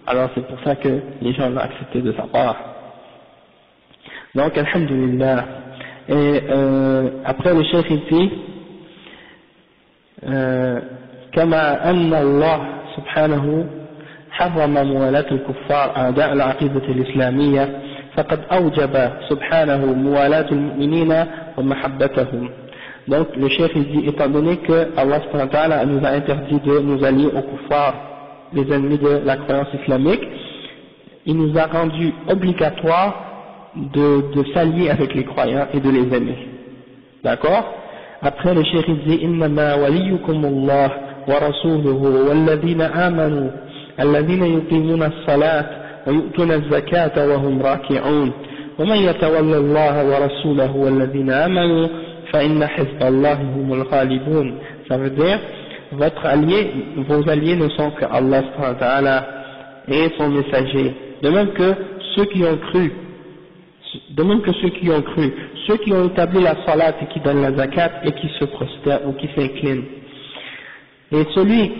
Speaker 1: alors c'est pour ça que les gens l'ont accepté de sa part. Donc, alhamdulillah. Et après le Cheikh il dit, كما أن الله سبحانه حرم موالاة الكفار أعداء العقيدة الإسلامية فقد أوجب سبحانه موالاة المؤمنين ومحبتهم. Donc le chef il dit, étant donné que Allah subhanahu wa ta'ala nous a interdit de nous allier aux kuffars, les ennemis de la croyance islamique, il nous a rendu obligatoire de s'allier avec les croyants et de les aimer. D'accord? Après le chef il dit, إنما وليكم الله ورسوله والذين آمنوا الذين يقيمون الصلاة ويؤتون الزكاة وهم راكعون ومن يتولى الله ورسوله والذين آمنوا فإن حزب الله هم الغالبون. Ça veut dire, votre allié, vos alliés ne sont que Allah subhanahu wa ta'ala et son messager. De même que ceux qui ont cru, ceux qui ont établi la salat et qui donnent la zakat et qui se prosternent ou qui s'inclinent. Et celui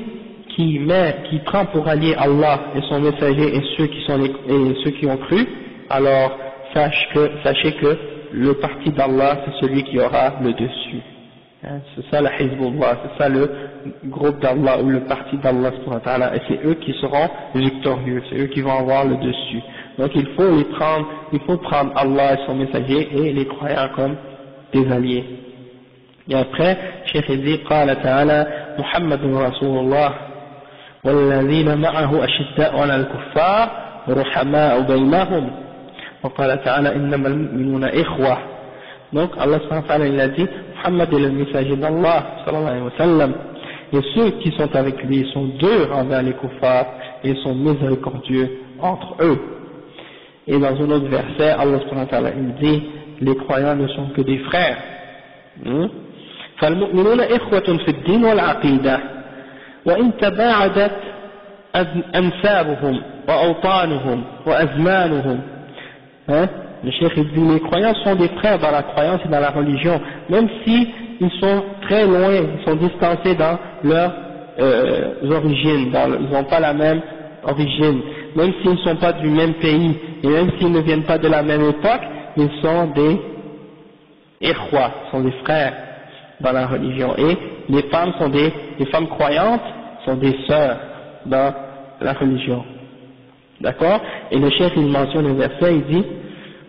Speaker 1: qui prend pour allié Allah et son messager et ceux qui ont cru, alors sachez que le parti d'Allah c'est celui qui aura le dessus. Hein, c'est ça la Hizbullah, c'est ça le groupe d'Allah ou le parti d'Allah subhanahu wa ta'ala, et c'est eux qui seront victorieux, c'est eux qui vont avoir le dessus. Donc il faut prendre Allah et son messager et les croyants comme des alliés. Et après, Cheikh dit, قال تعالى محمد رسول الله والذين معه أشداء على الكفار رحماء بينهم وقال تعالى إنما المؤمنون إخوة. Donc Allah subhanahu wa ta'ala il a dit, Muhammad est le messager d'Allah sallallahu alayhi wa sallam, et ceux qui sont avec lui sont durs envers les kuffars et sont miséricordieux entre eux. Et dans un autre verset, Allah subhanahu wa ta'ala il dit, les croyants ne sont que des frères. فالمؤمنون إخوة في الدين والعقيدة وإن تباعدت أنسابهم وأوطانهم وأزمانهم. Le cheikh il dit, les croyants sont des frères dans la croyance et dans la religion, même si ils sont très loin, ils sont distancés dans leurs origines, ils n'ont pas la même origine, même s'ils ne sont pas du même pays, et même s'ils ne viennent pas de la même époque, ils sont des ikhwa, sont des frères dans la religion, et les femmes croyantes sont des sœurs dans la religion. D'accord? Et le cheikh il mentionne le verset, il dit,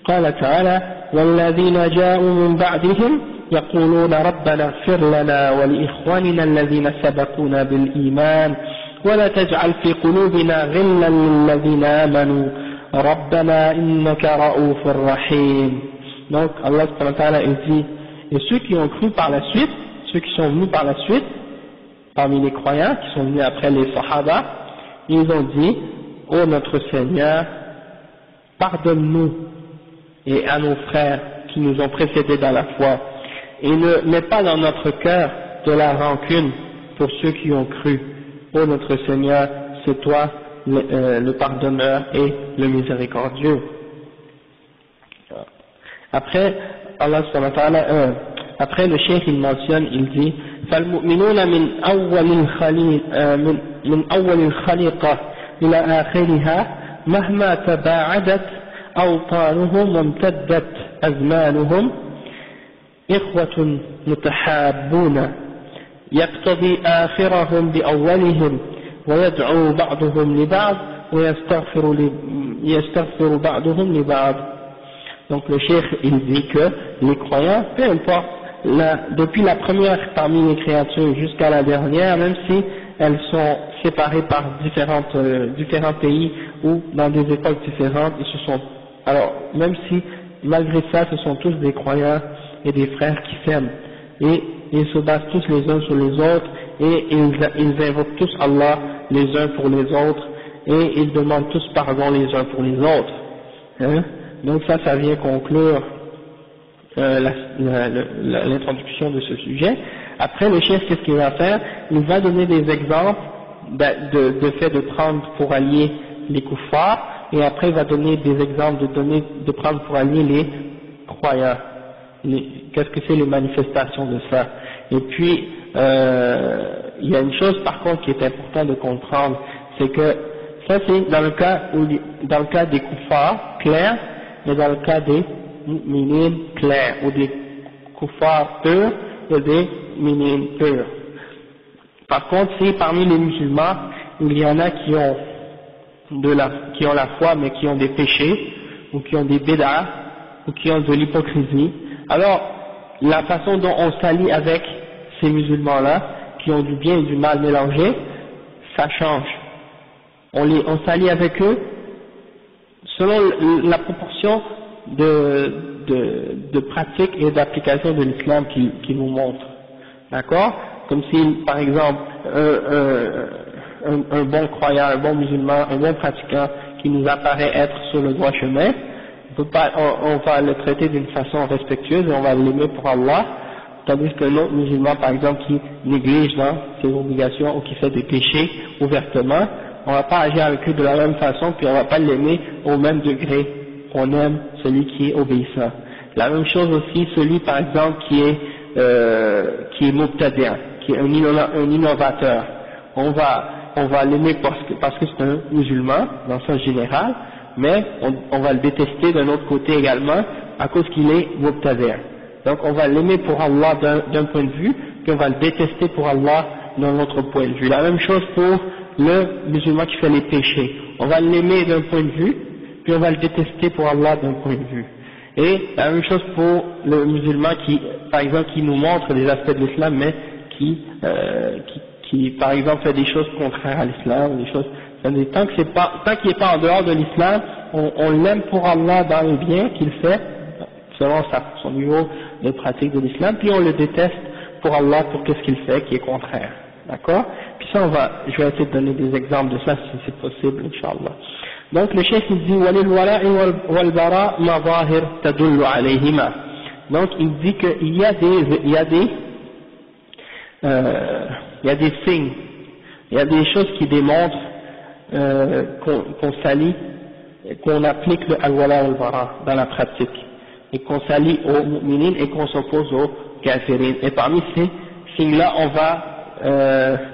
Speaker 1: قال تعالى والذين جاءوا من بعدهم يقولون ربنا اغفر لنا ولإخواننا الذين سبقونا بالإيمان ولا تجعل في قلوبنا غلا للذين آمنوا ربنا إنك رؤوف رحيم. Donc Allah subhanahu wa ta'ala dit, et ceux qui ont cru par la suite, ceux qui sont venus par la suite, parmi les croyants qui sont venus après les Sahaba, ils ont dit, ô notre Seigneur, pardonne-nous et à nos frères qui nous ont précédés dans la foi, et ne mets pas dans notre cœur de la rancune pour ceux qui ont cru. Ô notre Seigneur, c'est toi le pardonneur et le miséricordieux. Après, Allah subhanahu wa ta'ala, après le cheikh il mentionne, il dit, فالمؤمنون من أول الخليقة إلى آخرها مهما تباعدت أوطانهم وامتدت أزمانهم إخوة متحابون يقتضي آخرهم بأولهم ويدعو بعضهم لبعض ويستغفر بعضهم لبعض. Donc le cheikh il dit que les croyants, peu importe, depuis la première parmi les créatures jusqu'à la dernière, même si elles sont séparées par différents pays ou dans des époques différentes, alors même si malgré ça ce sont tous des croyants et des frères qui s'aiment, et ils se basent tous les uns sur les autres, et ils invoquent tous Allah les uns pour les autres, et ils demandent tous pardon les uns pour les autres. Donc ça vient conclure l'introduction de ce sujet. Après, le chef, qu'est-ce qu'il va faire? Il va donner des exemples de fait de prendre pour allier les kuffars, et après il va donner des exemples de prendre pour allier les croyants. Qu'est-ce que c'est les manifestations de ça? Et puis, il y a une chose par contre qui est important de comprendre, c'est que ça c'est dans le cas des kuffars clairs, mais dans le cas des mu'minines clairs, ou des kuffars purs et des mu'minines purs. Par contre, si parmi les musulmans, il y en a qui ont la foi mais qui ont des péchés, ou qui ont des bid'ah, ou qui ont de l'hypocrisie, alors la façon dont on s'allie avec ces musulmans-là, qui ont du bien et du mal mélangé, ça change. On s'allie avec eux selon la proportion de pratique et d'application de l'islam qui nous montre. D'accord? Comme si, par exemple, un bon croyant, un bon musulman, un bon pratiquant qui nous apparaît être sur le droit chemin, on va le traiter d'une façon respectueuse et on va l'aimer pour Allah, tandis que l'autre musulman, par exemple, qui néglige dans ses obligations ou qui fait des péchés ouvertement, on va pas agir avec lui de la même façon, puis on va pas l'aimer au même degré qu'on aime celui qui est obéissant. La même chose aussi, celui par exemple qui est mubtadi', qui est un innovateur. On va l'aimer parce que c'est un musulman, dans le sens général, mais on va le détester d'un autre côté également, à cause qu'il est mubtadi'. Donc on va l'aimer pour Allah d'un point de vue, puis on va le détester pour Allah d'un autre point de vue. La même chose pour le musulman qui fait les péchés. On va l'aimer d'un point de vue, puis on va le détester pour Allah d'un point de vue. Et la même chose pour le musulman qui, par exemple, qui nous montre des aspects de l'islam, mais qui, par exemple, fait des choses contraires à l'islam, des choses, tant qu'il n'est pas en dehors de l'islam, on l'aime pour Allah dans le bien qu'il fait, selon son niveau de pratique de l'islam, puis on le déteste pour Allah pour qu'est-ce qu'il fait qui est contraire. D'accord? Puis ça, je vais essayer de donner des exemples de ça si c'est possible, Inch'Allah. Donc le chef il dit وَلِلْوَلَاءِ وَالْبَرَاءِ مَظَاهِرْ تَدُلُّ عَلَيْهِمَا. Donc il dit qu'il y a des signes, il y a des choses qui démontrent qu'on s'allie, qu'on applique le al-wala wal-bara dans la pratique, et qu'on s'allie aux mu'minines et qu'on s'oppose aux kafirin. Et parmi ces signes-là, on va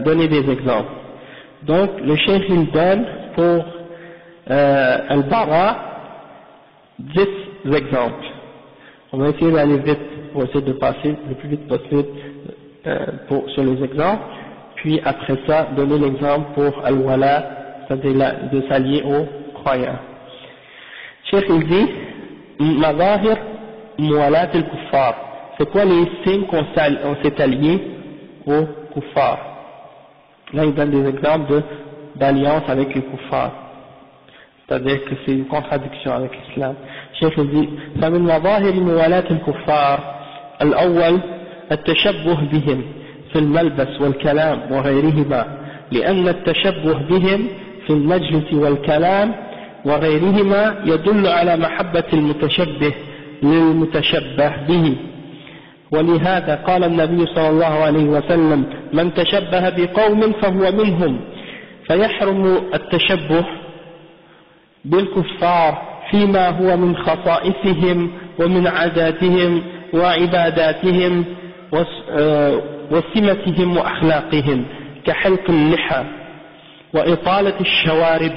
Speaker 1: donner des exemples. Donc le chef il donne pour al-bara 10 exemples. On va essayer d'aller vite pour essayer de passer le plus vite possible sur les exemples, puis après ça donner l'exemple pour al-wala, c'est-à-dire de s'allier aux croyants. Cheikh il dit mazahir muwalat al-kuffar. C'est quoi les signes qu'on s'est allié aux kuffar? Là il donne des exemples d'alliance avec les kuffar, c'est-à-dire que c'est une contradiction avec l'islam. Cheikh il dit فمن مظاهر موالاة الكفار الأول التشبه بهم في الملبس والكلام وغيرهما، لأن التشبه بهم في المجلس والكلام وغيرهما يدل على محبة المتشبه للمتشبه به، ولهذا قال النبي صلى الله عليه وسلم من تشبه بقوم فهو منهم، فيحرم التشبه بالكفار فيما هو من خصائصهم ومن عاداتهم وعباداتهم وسمتهم وأخلاقهم كحلق اللحى وإطالة الشوارب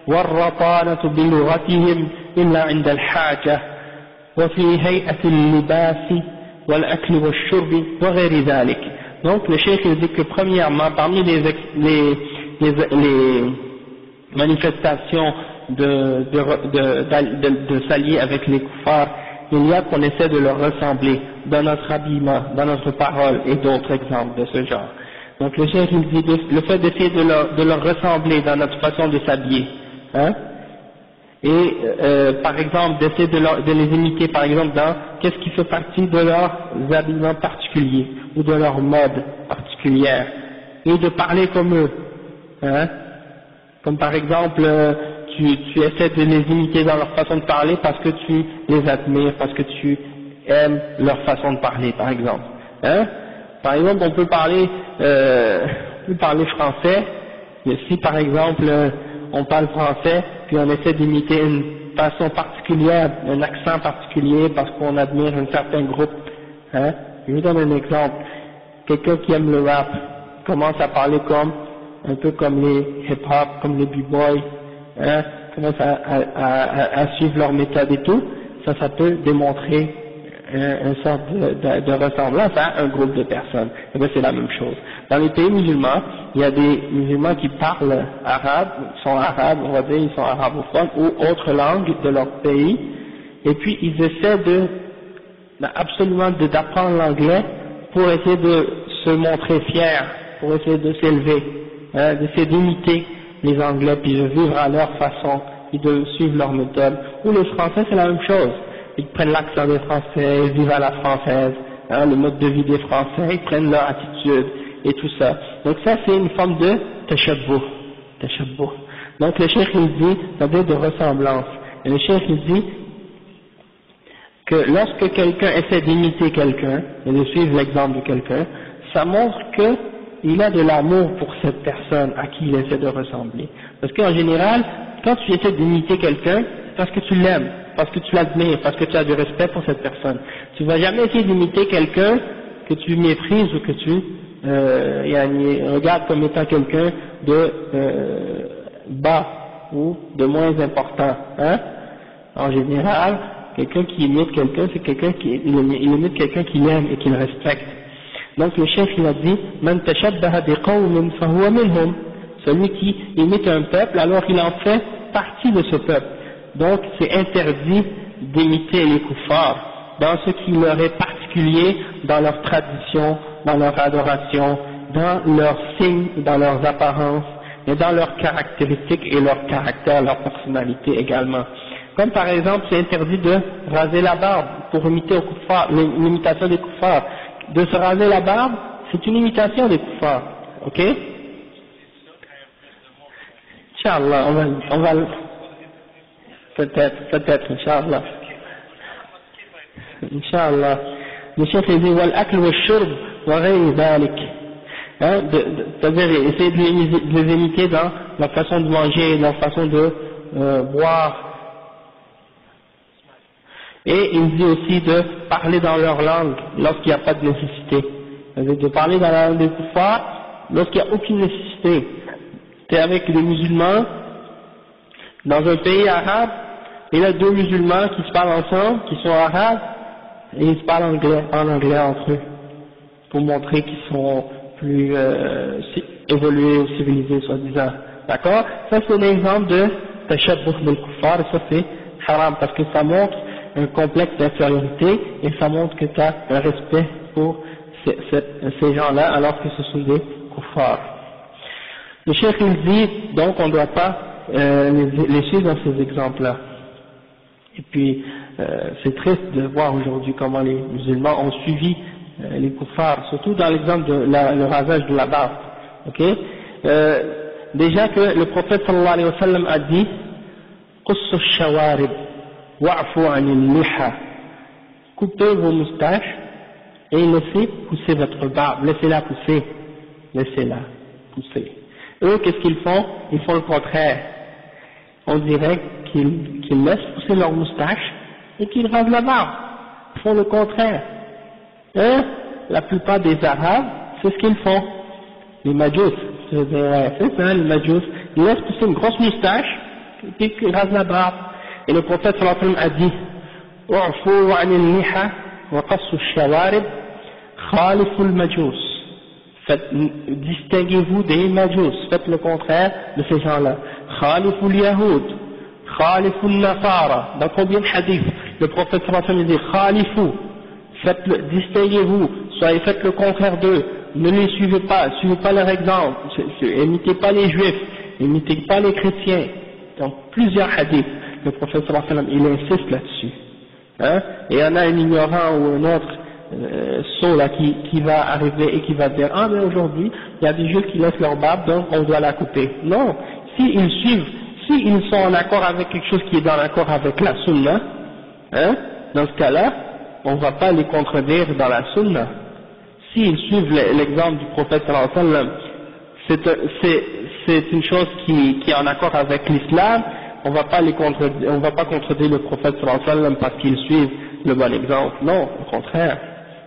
Speaker 1: والرطانة بلغتهم إلا عند الحاجة وفي هيئة اللباس والأكل والشرب وغير ذلك. Donc le cheikh dit que premièrement parmi les manifestations de s'allier avec les kuffars, il y a qu'on essaie de leur ressembler dans notre habillement, dans notre parole et d'autres exemples de ce genre. Donc le cheikh il dit le fait d'essayer de leur ressembler dans notre façon de s'habiller, hein, et par exemple d'essayer de les imiter par exemple dans qu'est-ce qui fait partie de leurs habillements particuliers ou de leur mode particulière, et de parler comme eux, hein, comme par exemple tu essaies de les imiter dans leur façon de parler parce que tu les admires, parce que tu aimes leur façon de parler par exemple, hein, Par exemple, on peut parler français, mais si par exemple on parle français, puis on essaie d'imiter une façon particulière, un accent particulier parce qu'on admire un certain groupe, hein. Je vous donne un exemple. Quelqu'un qui aime le rap commence à parler un peu comme les hip-hop, comme les b-boys, hein, commence à suivre leur méthode et tout, ça peut démontrer une sorte de ressemblance à un groupe de personnes. Et bien c'est la même chose. Dans les pays musulmans, il y a des musulmans qui parlent arabe, sont arabes, on va dire, ils sont arabophones, ou autre langue de leur pays, et puis ils essaient absolument d'apprendre l'anglais pour essayer de se montrer fiers, pour essayer de s'élever, hein, d'essayer d'imiter les Anglais, puis de vivre à leur façon, et de suivre leur méthode. Ou les Français, c'est la même chose. Ils prennent l'accent des Français, ils vivent à la française, hein, le mode de vie des Français, ils prennent leur attitude, et tout ça. Donc ça, c'est une forme de tashabbuh. Donc le cheikh, il dit, ça veut dire de ressemblance. Et le cheikh, il dit que lorsque quelqu'un essaie d'imiter quelqu'un, et de suivre l'exemple de quelqu'un, ça montre qu'il a de l'amour pour cette personne à qui il essaie de ressembler. Parce qu'en général, quand tu essaies d'imiter quelqu'un, c'est parce que tu l'aimes, parce que tu l'admires, parce que tu as du respect pour cette personne. Tu ne vas jamais essayer d'imiter quelqu'un que tu méprises ou que tu regardes comme étant quelqu'un de bas ou de moins important. Hein? En général, quelqu'un qui imite quelqu'un, c'est quelqu'un qui imite quelqu'un qu'il aime et qu'il respecte. Donc le chef il a dit Man tashabbaha biqawmin fahuwa minhum, celui qui imite un peuple, alors il en fait partie de ce peuple. Donc c'est interdit d'imiter les kuffars dans ce qui leur est particulier, dans leur tradition, dans leur adoration, dans leurs signes, dans leurs apparences, et dans leurs caractéristiques et leur caractère, leur personnalité également. Comme par exemple, c'est interdit de raser la barbe pour imiter aux kuffars, l'imitation des kuffars. De se raser la barbe, c'est une imitation des kuffars, ok? Inch'Allah, on va peut-être, Inch'Allah. Inch'Allah. Le chef dit, wal-akl wal-shurb wa ghayri dhalik. C'est-à-dire, essayer de les imiter dans leur façon de manger, leur façon de boire. Et il dit aussi de parler dans leur langue lorsqu'il n'y a pas de nécessité. C'est-à-dire de parler dans la langue des kuffars lorsqu'il n'y a aucune nécessité. C'est avec les musulmans, dans un pays arabe, il y a deux musulmans qui se parlent ensemble, qui sont arabes, et ils se parlent en anglais entre eux, pour montrer qu'ils sont plus évolués ou civilisés, soi-disant. D'accord? Ça c'est un exemple de tashabbuh bil kuffar, et ça c'est haram, parce que ça montre un complexe d'infériorité, et ça montre que tu as un respect pour ces gens-là, alors que ce sont des kuffars. Le cheikh il dit, donc on ne doit pas les suivre dans ces exemples-là. Et puis, c'est triste de voir aujourd'hui comment les musulmans ont suivi les kuffars, surtout dans l'exemple de le rasage de la barbe. Okay? Déjà que le prophète sallallahu alayhi wa sallam a dit qussu shawarib wa'fu anil liha, coupez vos moustaches et laissez pousser votre barbe, laissez-la pousser, laissez-la pousser. Eux, qu'est-ce qu'ils font? Ils font le contraire. On dirait qu'ils laissent pousser leur moustache et qu'ils rasent la barbe. Ils font le contraire. La plupart des Arabes, c'est ce qu'ils font. Les Majous, c'est ça, les Majous. Ils laissent pousser une grosse moustache et puis ils rasent la barbe. Et le prophète sallallahu alayhi wa sallam a dit U'fu 'anil liha wa qassu ash-shawarib khalifu al-majous. Distinguez-vous des Majous, faites le contraire de ces gens-là. Khalifu al-yahoud, khalifu al-nasara. Dans combien de hadiths le prophète sallallahu alayhi wa sallam dit khalifu, distinguez-vous, faites le contraire d'eux, ne les suivez pas leur exemple, imitez pas les juifs, imitez pas les chrétiens. Donc plusieurs hadiths, le prophète sallallahu alayhi wa sallam, il insiste là-dessus. Hein? Et il y en a un ignorant ou un autre sot là qui va arriver et qui va dire ah mais aujourd'hui il y a des juifs qui laissent leur barbe donc on doit la couper. Non, s'ils sont en accord avec quelque chose qui est dans l'accord avec la sunna, hein, dans ce cas-là on ne va pas les contredire dans la sunna. s'ils suivent l'exemple du prophète sallallahu alayhi wa sallam, c'est une chose qui est en accord avec l'islam, on va pas contredire le prophète sallallahu alayhi wa sallam parce qu'ils suivent le bon exemple. Non, au contraire.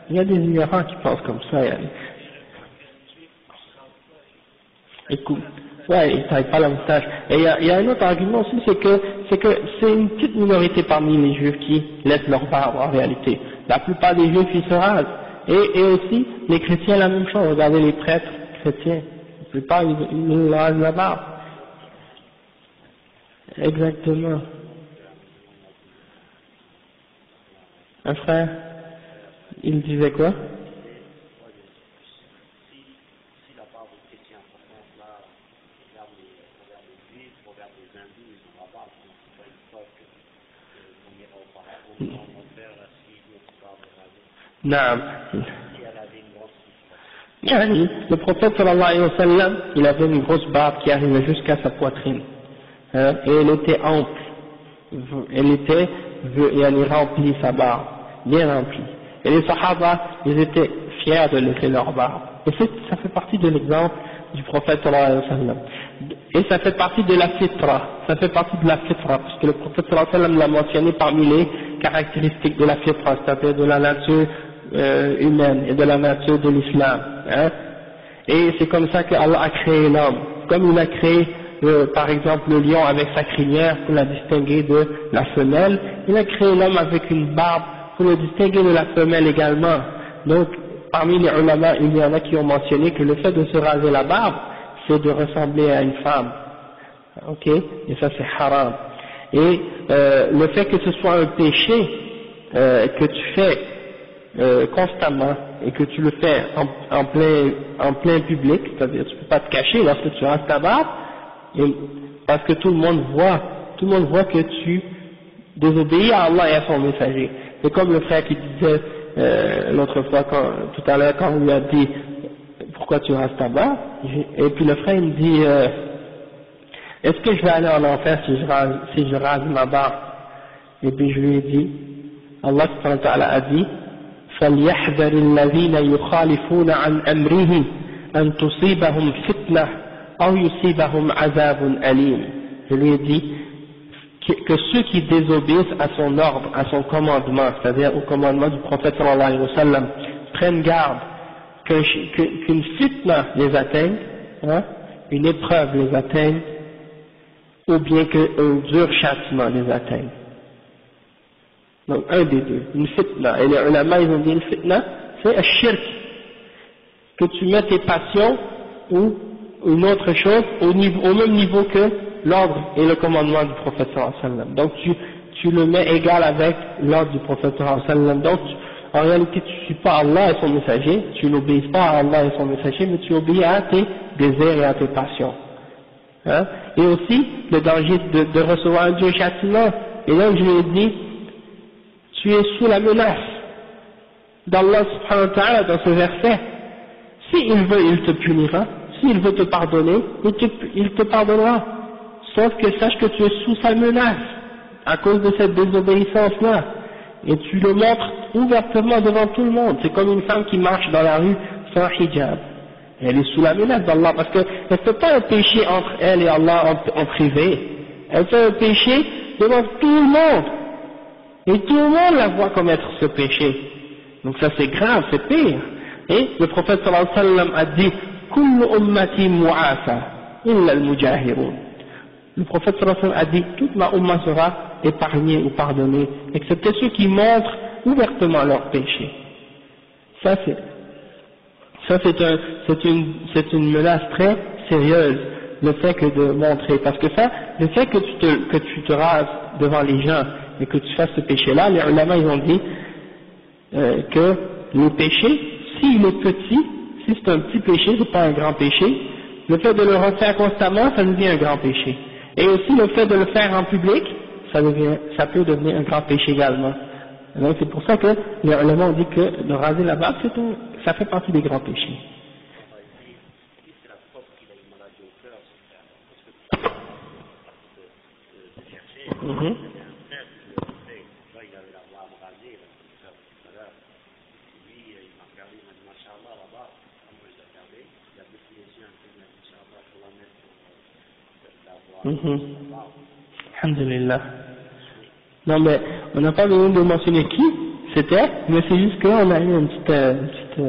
Speaker 1: Il y a des ignorants qui pensent comme ça. Écoute, ouais, ils ne taillent pas la moustache. Et il y a un autre argument aussi, c'est que c'est une petite minorité parmi les juifs qui laissent leur barbe en réalité. La plupart des juifs, ils se rasent. Et aussi, les chrétiens, la même chose. Regardez les prêtres chrétiens. La plupart, ils rasent la barbe. Exactement. Un frère, il disait quoi? Non. Le prophète sallallahu alayhi wa sallam, il avait une grosse barbe qui arrivait jusqu'à sa poitrine. Et elle était ample. Elle était remplie, sa barbe. Bien remplie. Et les sahaba, ils étaient fiers de laisser leur barbe. Et ça fait partie de l'exemple du prophète sallallahu alayhi wa sallam. Et ça fait partie de la fitra. Ça fait partie de la fitra. Parce que le prophète sallallahu alayhi wa sallam l'a mentionné parmi les caractéristiques de la fitra, c'est-à-dire de la nature humaine et de la nature de l'islam. Hein. Et c'est comme ça que Allah a créé l'homme. Comme il a créé par exemple le lion avec sa crinière pour la distinguer de la femelle, il a créé l'homme avec une barbe pour le distinguer de la femelle également. Donc parmi les ulama, il y en a qui ont mentionné que le fait de se raser la barbe, c'est de ressembler à une femme. Ok, et ça c'est haram. Et le fait que ce soit un péché que tu fais constamment et que tu le fais en plein public, c'est-à-dire tu peux pas te cacher lorsque tu rases ta barbe, parce que tout le monde voit que tu désobéis à Allah et à son messager. C'est comme le frère qui disait l'autre fois, tout à l'heure, quand on lui a dit pourquoi tu rases ta barbe, et puis le frère il me dit est-ce que je vais aller en enfer si je rase ma barbe? Et puis je lui ai dit, Allah subhanahu wa ta'ala a dit فَلْيَحْذَرِ الَّذِينَ يُخَالِفُونَ عَنْ أَمْرِهِ أَنْ تُصِيبَهُمْ فِتْنَةٌ أَوْ يُصِيبَهُمْ عَذَابٌ أَلِيمٌ. Je lui ai dit que ceux qui désobéissent à son ordre, à son commandement, c'est-à-dire au commandement du prophète sallallahu alayhi wa sallam, prennent garde qu'une fitna les atteigne, hein, une épreuve les atteigne, ou bien qu'un dur châtiment les atteigne. Donc un des deux, une fitna. Et les ulama ils ont dit une fitna, c'est un shirk, que tu mets tes passions ou une autre chose au même niveau que l'ordre et le commandement du prophète sallallahu alayhi wa sallam. Donc tu le mets égal avec l'ordre du prophète sallallahu alayhi wa sallam. Donc en réalité tu ne suis pas Allah et son messager, tu n'obéis pas à Allah et son messager, mais tu obéis à tes désirs et à tes passions. Hein? Et aussi le danger de recevoir un Dieu châtiment. Et donc je lui ai dit, tu es sous la menace d'Allah subhanahu wa ta'ala dans ce verset. S'il veut, il te punira. S'il veut te pardonner, il te pardonnera. Sauf que sache que tu es sous sa menace à cause de cette désobéissance-là. Et tu le montres ouvertement devant tout le monde. C'est comme une femme qui marche dans la rue sans hijab. Elle est sous la menace d'Allah parce qu'elle ne fait pas un péché entre elle et Allah en privé. Elle fait un péché devant tout le monde. Et tout le monde la voit commettre ce péché. Donc ça c'est grave, c'est pire. Et le prophète sallallahu alayhi wa sallam a dit Kullu ummati mu'afa illa al-mujahirun. Le prophète sallallahu alayhi wa sallam a dit toute ma umma sera épargnée ou pardonnée, excepté ceux qui montrent ouvertement leurs péchés. Ça c'est une menace très sérieuse, le fait que de montrer, parce que ça, le fait que tu te rases devant les gens et que tu fasses ce péché-là, les ulama ils ont dit que le péché, s'il est petit, si c'est un petit péché, c'est pas un grand péché, le fait de le refaire constamment, ça devient un grand péché. Et aussi le fait de le faire en public, ça peut devenir un grand péché également. Donc c'est pour ça que les ulama ont dit que de raser la barbe, ça fait partie des grands péchés. Alhamdulillah. Non mais on n'a pas besoin de mentionner qui c'était, mais c'est juste qu'on a eu une petite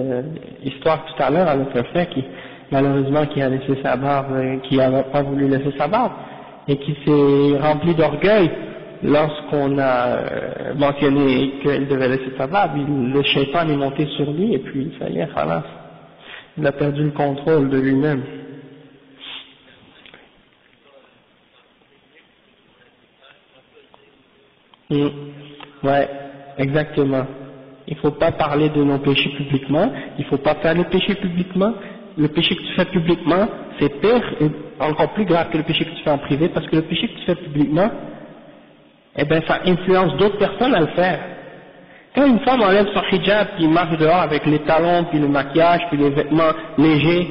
Speaker 1: histoire tout à l'heure avec un frère qui malheureusement qui a laissé sa barbe, qui n'a pas voulu laisser sa barbe et qui s'est rempli d'orgueil lorsqu'on a mentionné qu'il devait laisser sa barbe. Le shaitan est monté sur lui et puis ça y est, khalas. Il a perdu le contrôle de lui-même. Ouais, exactement. Il ne faut pas parler de nos péchés publiquement, il ne faut pas faire le péché publiquement. Le péché que tu fais publiquement, c'est pire et encore plus grave que le péché que tu fais en privé, parce que le péché que tu fais publiquement, eh ben ça influence d'autres personnes à le faire. Quand une femme enlève son hijab, puis marche dehors avec les talons, puis le maquillage, puis les vêtements légers,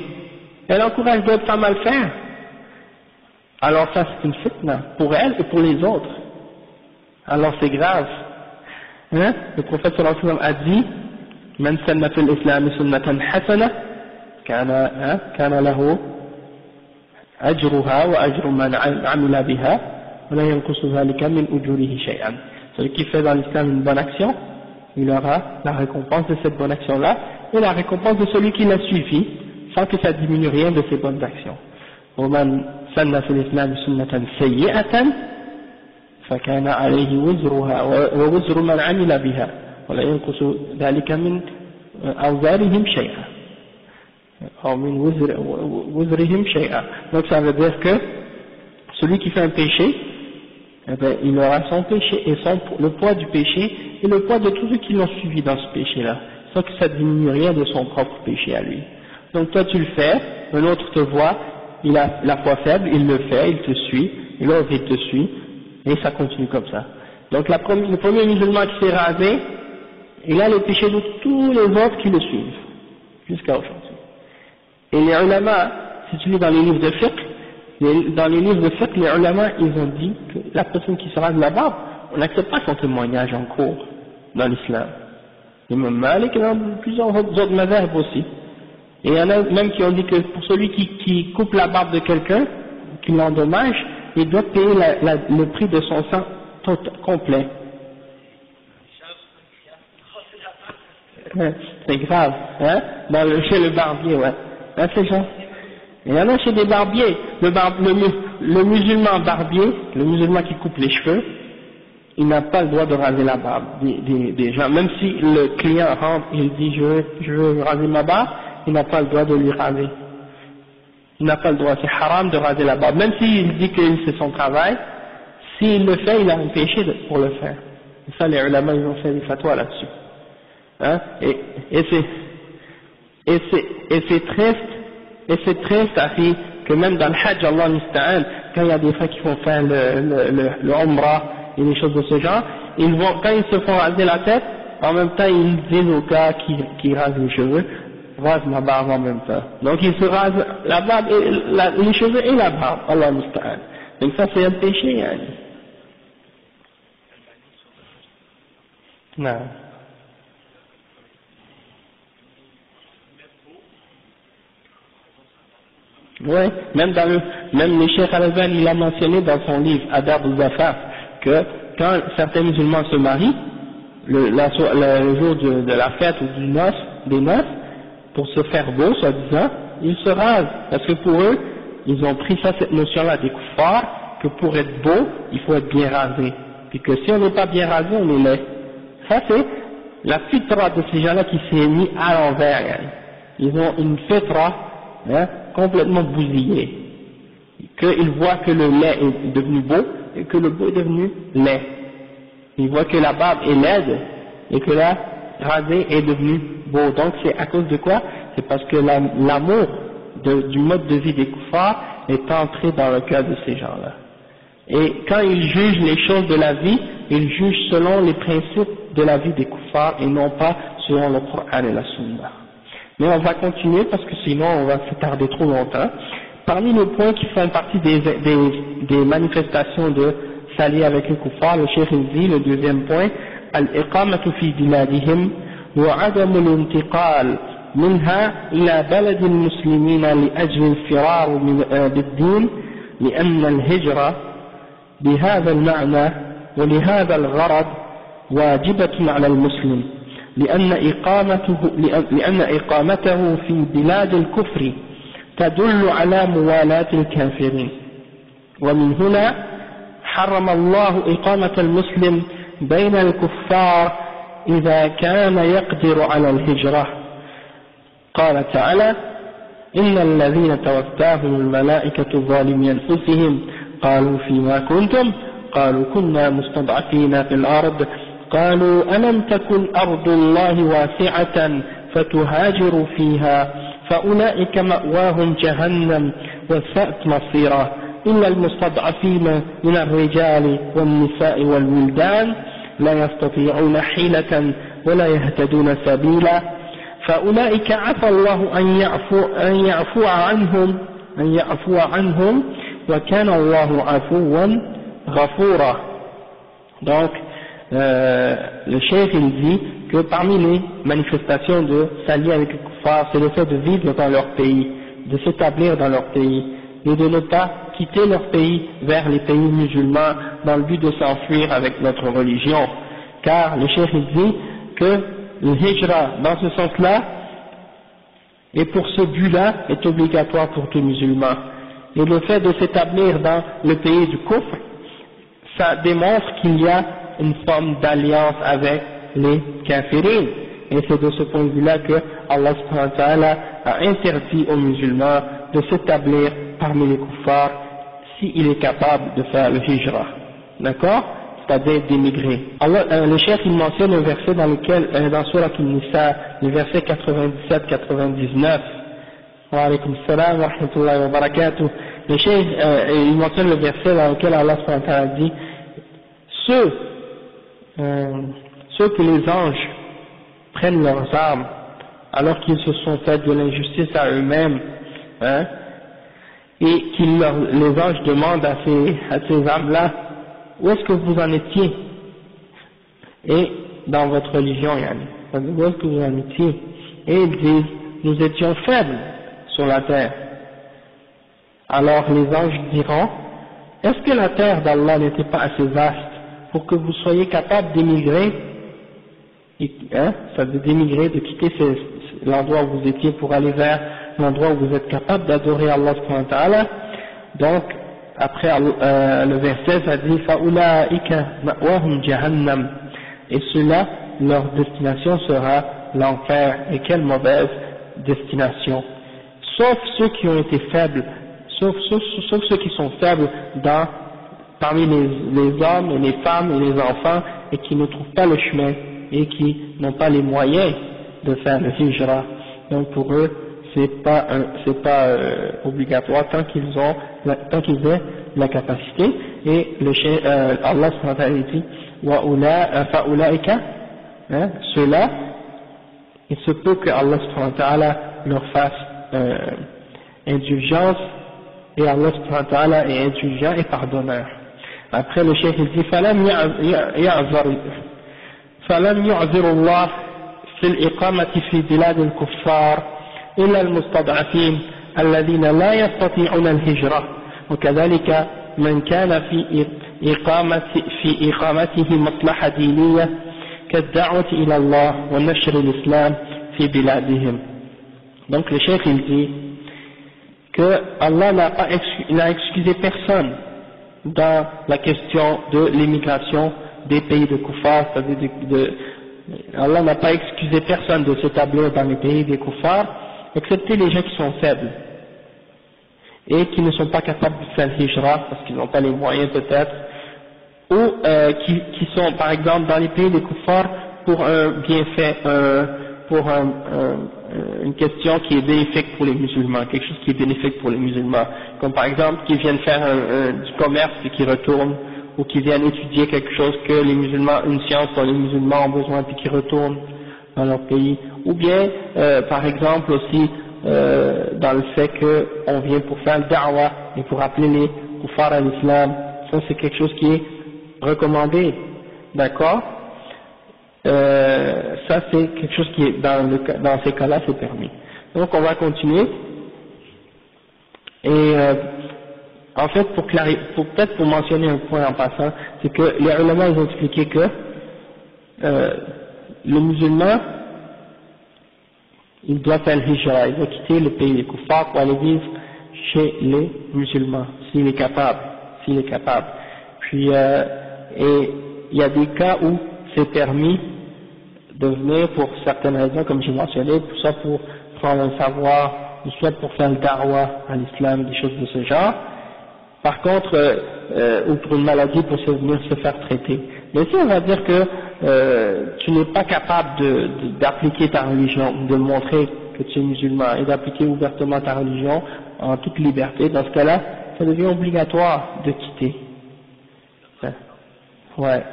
Speaker 1: elle encourage d'autres femmes à le faire. Alors ça c'est une fitna, pour elle et pour les autres. Alors c'est grave. Hein? Le prophète sallallahu alayhi wa sallam a dit Man sanna fil islam sunnatan hasana kana lahu ajruha wa ajru man amila biha wa la yanqusu dhalika min ujurihi shay'an. Celui qui fait dans l'islam une bonne action, il aura la récompense de cette bonne action-là et la récompense de celui qui l'a suivi sans que ça diminue rien de ses bonnes actions. ومن سن في الإسلام سنة سيئة فكان عليه وزرها ووزر من عمل بها ولا ينقص ذلك من أوزارهم شيئا أو من وزرهم شيئا. Donc ça veut dire que celui qui fait un péché, eh ben, il aura son péché et le poids du péché et le poids de tous ceux qui l'ont suivi dans ce péché-là, sans que ça diminue rien de son propre péché à lui. Donc toi tu le fais, un autre te voit, il a la foi faible, il le fait, il te suit, et l'autre il te suit, et ça continue comme ça. Donc le premier musulman qui s'est rasé, il a les péchés de tous les autres qui le suivent, jusqu'à aujourd'hui. Et les ulama, si tu lis dans les livres de fiqh, les ulama, ils ont dit que la personne qui se rase la barbe, on n'accepte pas son témoignage en cours dans l'islam. Imam Malik et dans plusieurs autres mazahib aussi. Et il y en a même qui ont dit que pour celui qui coupe la barbe de quelqu'un, qui l'endommage, il doit payer le prix de son sang complet. C'est grave, hein, chez le barbier, ouais. Hein, c'est ça. Il y en a chez des barbiers, le musulman barbier, le musulman qui coupe les cheveux, il n'a pas le droit de raser la barbe des gens. Même si le client rentre et il dit je veux raser ma barbe, il n'a pas le droit de lui raser. Il n'a pas le droit, c'est haram de raser la barbe. Même s'il dit que c'est son travail, s'il le fait, il a un péché pour le faire. Et ça, les ulama, ils ont fait des fatwas là-dessus. Hein? Et c'est triste, Afi, que même dans le Hajj, Allah Musta'an, quand il y a des frères qui vont faire le Umrah et des choses de ce genre, quand ils se font raser la tête, en même temps, ils disent au gars qui rase les cheveux, rase ma barbe en même temps. Donc il se rase la barbe, les cheveux et la barbe, Allah Musta'an. Donc ça c'est un péché, hein. Non. Ouais, même le Cheikh Al-Albani, il a mentionné dans son livre Adab al-Zafaf que quand certains musulmans se marient, le jour de la fête ou des noces, pour se faire beau, soi-disant, ils se rasent. Parce que pour eux, ils ont pris cette notion-là des kuffars, que pour être beau, il faut être bien rasé. Puis que si on n'est pas bien rasé, on est laid. Ça c'est la fitra de ces gens-là qui s'est mis à l'envers. Hein. Ils ont une fitra, hein, complètement bousillée. Qu'ils voient que le lait est devenu beau et que le beau est devenu laid. Ils voient que la barbe est laide et que la rasée est devenue beau. Donc c'est à cause de quoi? C'est parce que l'amour du mode de vie des kuffars est entré dans le cœur de ces gens-là. Et quand ils jugent les choses de la vie, ils jugent selon les principes de la vie des kuffars et non pas selon le Coran et la Sunna. Mais on va continuer parce que sinon on va se tarder trop longtemps. Parmi les points qui font partie des manifestations de s'allier avec les kuffars, le Cheikh dit, le deuxième point, al-iqamatu fi biladihim wa adam al-intiqal minha ila balad al-muslimin li ajli al-firar bid-din لأن الهجرة بهذا المعنى ولهذا الغرض واجبة على المسلم لأن إقامته في بلاد الكفر تدل على موالاة الكافرين، ومن هنا حرم الله إقامة المسلم بين الكفار إذا كان يقدر على الهجرة. قال تعالى: إن الذين توفاهم الملائكة ظالمي أنفسهم قالوا فيما كنتم قالوا كنا مستضعفين في الأرض قالوا ألم تكن أرض الله واسعة فتهاجروا فيها فأولئك مأواهم جهنم وساءت مصيرا إلا المستضعفين من الرجال والنساء والولدان لا يستطيعون حيلة ولا يهتدون سبيلا فأولئك عفى الله أن يعفو عنهم وكان الله عفوا غفورا. Donc le cheikh il dit que parmi les manifestations de s'allier avec les kuffars, c'est le fait de vivre dans leur pays, de s'établir dans leur pays et de ne pas quitter leur pays vers les pays musulmans dans le but de s'enfuir avec notre religion. Car le cheikh il dit que le hijra dans ce sens-là et pour ce but-là est obligatoire pour tout musulman. Et le fait de s'établir dans le pays du kufr, ça démontre qu'il y a une forme d'alliance avec les kafirines. Et c'est de ce point de vue-là que Allah subhanahu wa ta'ala a interdit aux musulmans de s'établir parmi les kuffars s'il est capable de faire le hijra. D'accord? C'est-à-dire d'émigrer. Le cheikh il mentionne un verset dans lequel, dans Surah An-Nisa, le verset 97-99. Wa alaykum salam wa rahmatullahi wa barakatuh. Le cheikh il mentionne le verset dans lequel Allah subhanahu wa ta'ala dit: ceux que les anges prennent leurs armes alors qu'ils se sont fait de l'injustice à eux-mêmes, hein, et les anges demandent à ces âmes-là: où est-ce que vous en étiez? Et dans votre religion, yani, où est-ce que vous en étiez? Et ils disent: nous étions faibles sur la terre. Alors les anges diront: est-ce que la terre d'Allah n'était pas assez vaste pour que vous soyez capables d'émigrer, ça veut d'émigrer, de quitter l'endroit où vous étiez pour aller vers l'endroit où vous êtes capable d'adorer Allah subhanahu wa ta'ala? Donc après le verset ça dit: فَأُولَٰئِكَ مَأْوَاهُمْ جَهَنَّمْ, et ceux-là leur destination sera l'enfer. Et quelle mauvaise destination. Sauf ceux qui ont été faibles, sauf ceux qui sont faibles parmi les hommes et les femmes et les enfants et qui ne trouvent pas le chemin et qui n'ont pas les moyens de faire le hijra. Donc pour eux c'est pas obligatoire tant qu'ils aient la capacité. Et Allah subhanahu wa ta'ala dit: fa'ulaika, ceux-là, il se peut que Allah subhanahu wa ta'ala leur fasse indulgence, et Allah subhanahu wa ta'ala est indulgent et pardonneur. Après le cheikh il dit: فلم يعذر الله في الإقامة في بلاد الكفار إلا المستضعفين الذين لا يستطيعون الهجرة، وكذلك من كان في إقامته مصلحة دينية كالدعوة إلى الله ونشر الإسلام في بلادهم. Donc le cheikh il dit que Allah n'a excusé personne dans la question de l'immigration des pays de kuffar, c'est-à-dire Allah n'a pas excusé personne de s'établir dans les pays des kuffars, excepté les gens qui sont faibles et qui ne sont pas capables de faire le hijra parce qu'ils n'ont pas les moyens peut-être, ou qui sont par exemple dans les pays des kuffars pour un bienfait, pour une question qui est bénéfique pour les musulmans, quelque chose qui est bénéfique pour les musulmans, comme par exemple qui viennent faire du commerce et qui retournent, ou qui viennent étudier quelque chose que les musulmans, une science dont les musulmans ont besoin puis qui retournent dans leur pays, ou bien par exemple aussi dans le fait qu'on vient pour faire le da'wah et pour appeler les kuffars à l'islam. Ça c'est quelque chose qui est recommandé, d'accord? Ça c'est quelque chose qui est dans ces cas-là c'est permis. Donc on va continuer et En fait, peut-être pour mentionner un point en passant, c'est que les ulama ils ont expliqué que le musulman, il doit faire le hijra, il doit quitter le pays des kuffars pour aller vivre chez les musulmans, s'il est capable. Puis, et il y a des cas où c'est permis de venir pour certaines raisons, comme j'ai mentionné, soit pour prendre un savoir, ou soit pour faire le da'wah à l'islam, des choses de ce genre. Par contre, ou pour une maladie, pour venir se faire traiter. Mais si on va dire que tu n'es pas capable d'appliquer ta religion, de montrer que tu es musulman et d'appliquer ouvertement ta religion en toute liberté, dans ce cas-là, ça devient obligatoire de quitter. Ouais,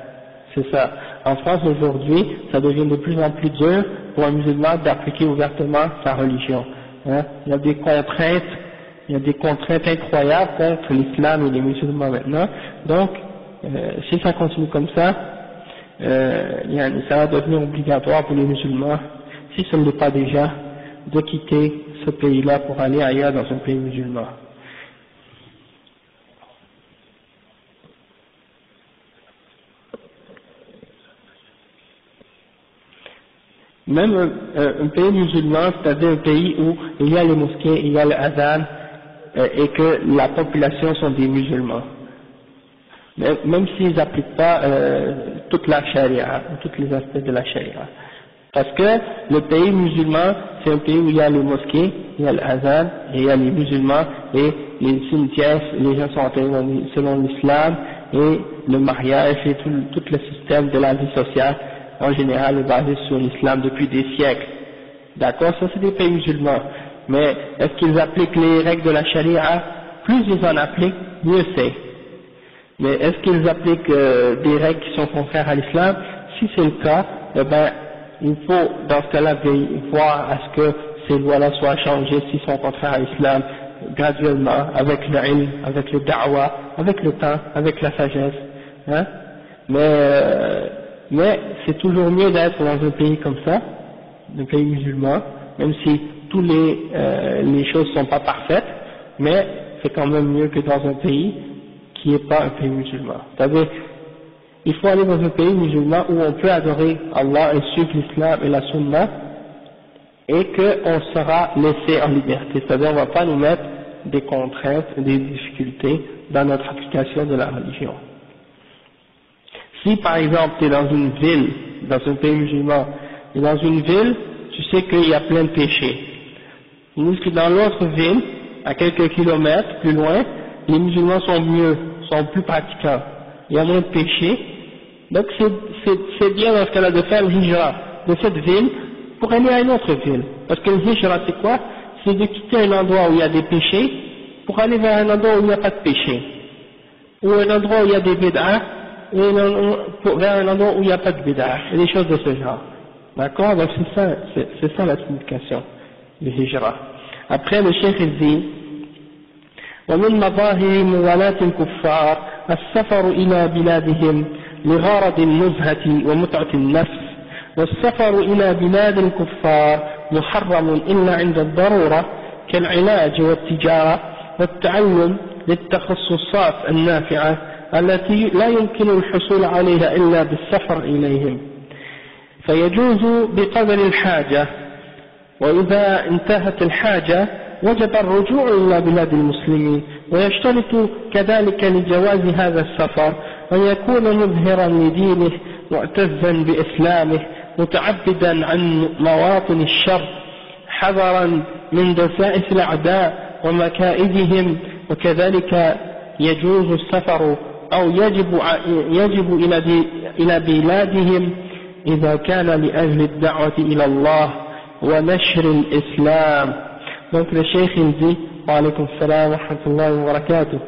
Speaker 1: c'est ça. En France aujourd'hui, ça devient de plus en plus dur pour un musulman d'appliquer ouvertement sa religion. Hein? Il y a des contraintes incroyables contre l'islam et les musulmans maintenant. Donc, si ça continue comme ça, ça va devenir obligatoire pour les musulmans, si ce ne l'est pas déjà, de quitter ce pays-là pour aller ailleurs dans un pays musulman. Même un pays musulman, c'est-à-dire un pays où il y a les mosquées, il y a le adhan, et que la population sont des musulmans. Même s'ils n'appliquent pas toute la charia, tous les aspects de la charia. Parce que le pays musulman, c'est un pays où il y a les mosquées, il y a l'azan, et il y a les musulmans, et les cimetières, les gens sont enterrés selon l'islam, et le mariage et tout le système de la vie sociale, en général, est basé sur l'islam depuis des siècles. D'accord? Ça c'est des pays musulmans. Mais est-ce qu'ils appliquent les règles de la charia? Plus ils en appliquent, mieux c'est. Mais est-ce qu'ils appliquent des règles qui sont contraires à l'islam? Si c'est le cas, eh ben, il faut dans ce cas-là voir à ce que ces lois-là soient changées s'ils sont contraires à l'islam graduellement, avec le ilm, avec le da'wah, avec le temps, avec la sagesse. Hein? Mais c'est toujours mieux d'être dans un pays comme ça, un pays musulman, même si toutes les choses ne sont pas parfaites, mais c'est quand même mieux que dans un pays qui n'est pas un pays musulman. C'est-à-dire, il faut aller dans un pays musulman où on peut adorer Allah et suivre l'islam et la sunna, et qu'on sera laissé en liberté. C'est-à-dire, on ne va pas nous mettre des contraintes, des difficultés dans notre application de la religion. Si par exemple tu es dans une ville, dans un pays musulman, et dans une ville, tu sais qu'il y a plein de péchés. Nous, que dans l'autre ville, à quelques kilomètres plus loin, les musulmans sont plus pratiquants. Il y a moins de péchés. Donc c'est bien dans ce cas-là de faire le hijra de cette ville pour aller à une autre ville. Parce que le hijra c'est quoi? C'est de quitter un endroit où il y a des péchés pour aller vers un endroit où il n'y a pas de péché. Ou un endroit où il y a des bid'ah, et vers un endroit où il n'y a pas de bid'ah, et des choses de ce genre. D'accord? Donc c'est ça la signification du hijra. Après le cheikh il dit ومن مظاهر موالاة الكفار السفر إلى بلادهم لغرض النزهة ومتعة النفس، والسفر إلى بلاد الكفار محرم إلا عند الضرورة كالعلاج والتجارة والتعلم للتخصصات النافعة التي لا يمكن الحصول عليها إلا بالسفر إليهم، فيجوز بقدر الحاجة، وإذا انتهت الحاجة وجب الرجوع إلى بلاد المسلمين. ويشترط كذلك لجواز هذا السفر أن يكون مظهرا لدينه معتزا بإسلامه متعبدا عن مواطن الشر حذرا من دسائس الأعداء ومكائدهم. وكذلك يجوز السفر أو يجب إلى بلادهم إذا كان لأجل الدعوة إلى الله ونشر الإسلام. Donc le cheikh il dit, wa alaykum salam wa rahmatullahi wa barakatuh,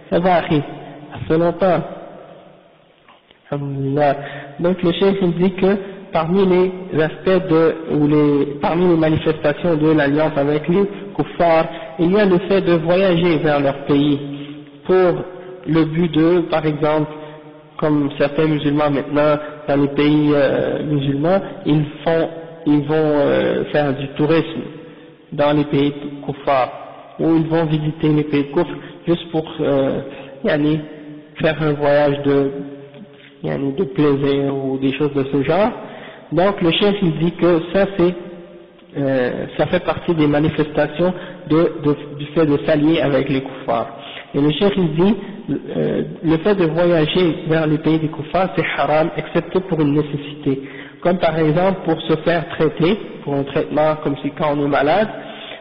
Speaker 1: ça va akhi, ça fait longtemps, alhamdulillah. Donc le cheikh il dit que parmi les aspects parmi les manifestations de l'alliance avec les kuffars, il y a le fait de voyager vers leur pays pour le but de, par exemple, comme certains musulmans maintenant dans les pays musulmans, ils vont faire du tourisme dans les pays kuffars, où ils vont visiter les pays de Kufr juste pour faire un voyage de plaisir ou des choses de ce genre. Donc le chef il dit que ça ça fait partie des manifestations du fait de s'allier avec les kuffars. Et le chef il dit le fait de voyager vers les pays des kuffars c'est haram excepté pour une nécessité, comme par exemple pour se faire traiter, pour un traitement comme si quand on est malade,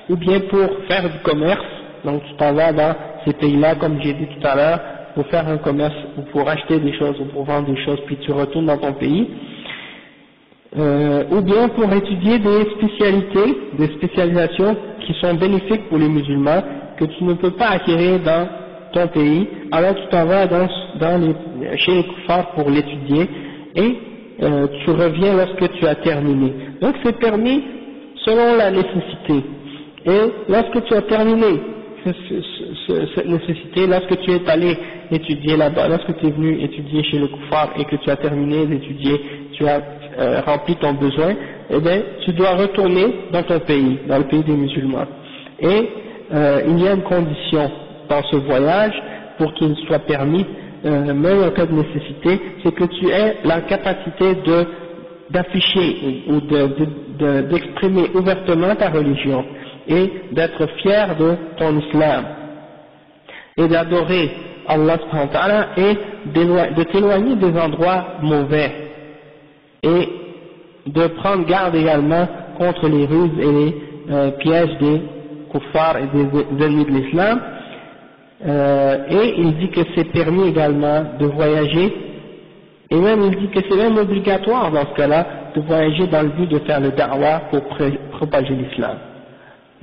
Speaker 1: ou bien pour faire du commerce. Donc tu t'en vas dans ces pays-là comme j'ai dit tout à l'heure pour faire un commerce ou pour acheter des choses ou pour vendre des choses puis tu retournes dans ton pays, ou bien pour étudier des spécialités, des spécialisations qui sont bénéfiques pour les musulmans que tu ne peux pas acquérir dans ton pays, alors tu t'en vas chez les kuffars pour l'étudier et tu reviens lorsque tu as terminé. Donc c'est permis selon la nécessité. Et lorsque tu as terminé cette nécessité, lorsque tu es allé étudier là-bas, lorsque tu es venu étudier chez le kuffar et que tu as terminé d'étudier, tu as rempli ton besoin, eh bien tu dois retourner dans ton pays, dans le pays des musulmans. Et il y a une condition dans ce voyage pour qu'il soit permis, même en cas de nécessité, c'est que tu aies la capacité d'afficher ou d'exprimer ouvertement ta religion et d'être fier de ton islam et d'adorer Allah subhanahu wa ta'ala et de t'éloigner des endroits mauvais et de prendre garde également contre les ruses et les pièges des kuffars et des ennemis de l'islam. Et il dit que c'est permis également de voyager, et même il dit que c'est même obligatoire dans ce cas-là de voyager dans le but de faire le da'wah pour propager l'islam.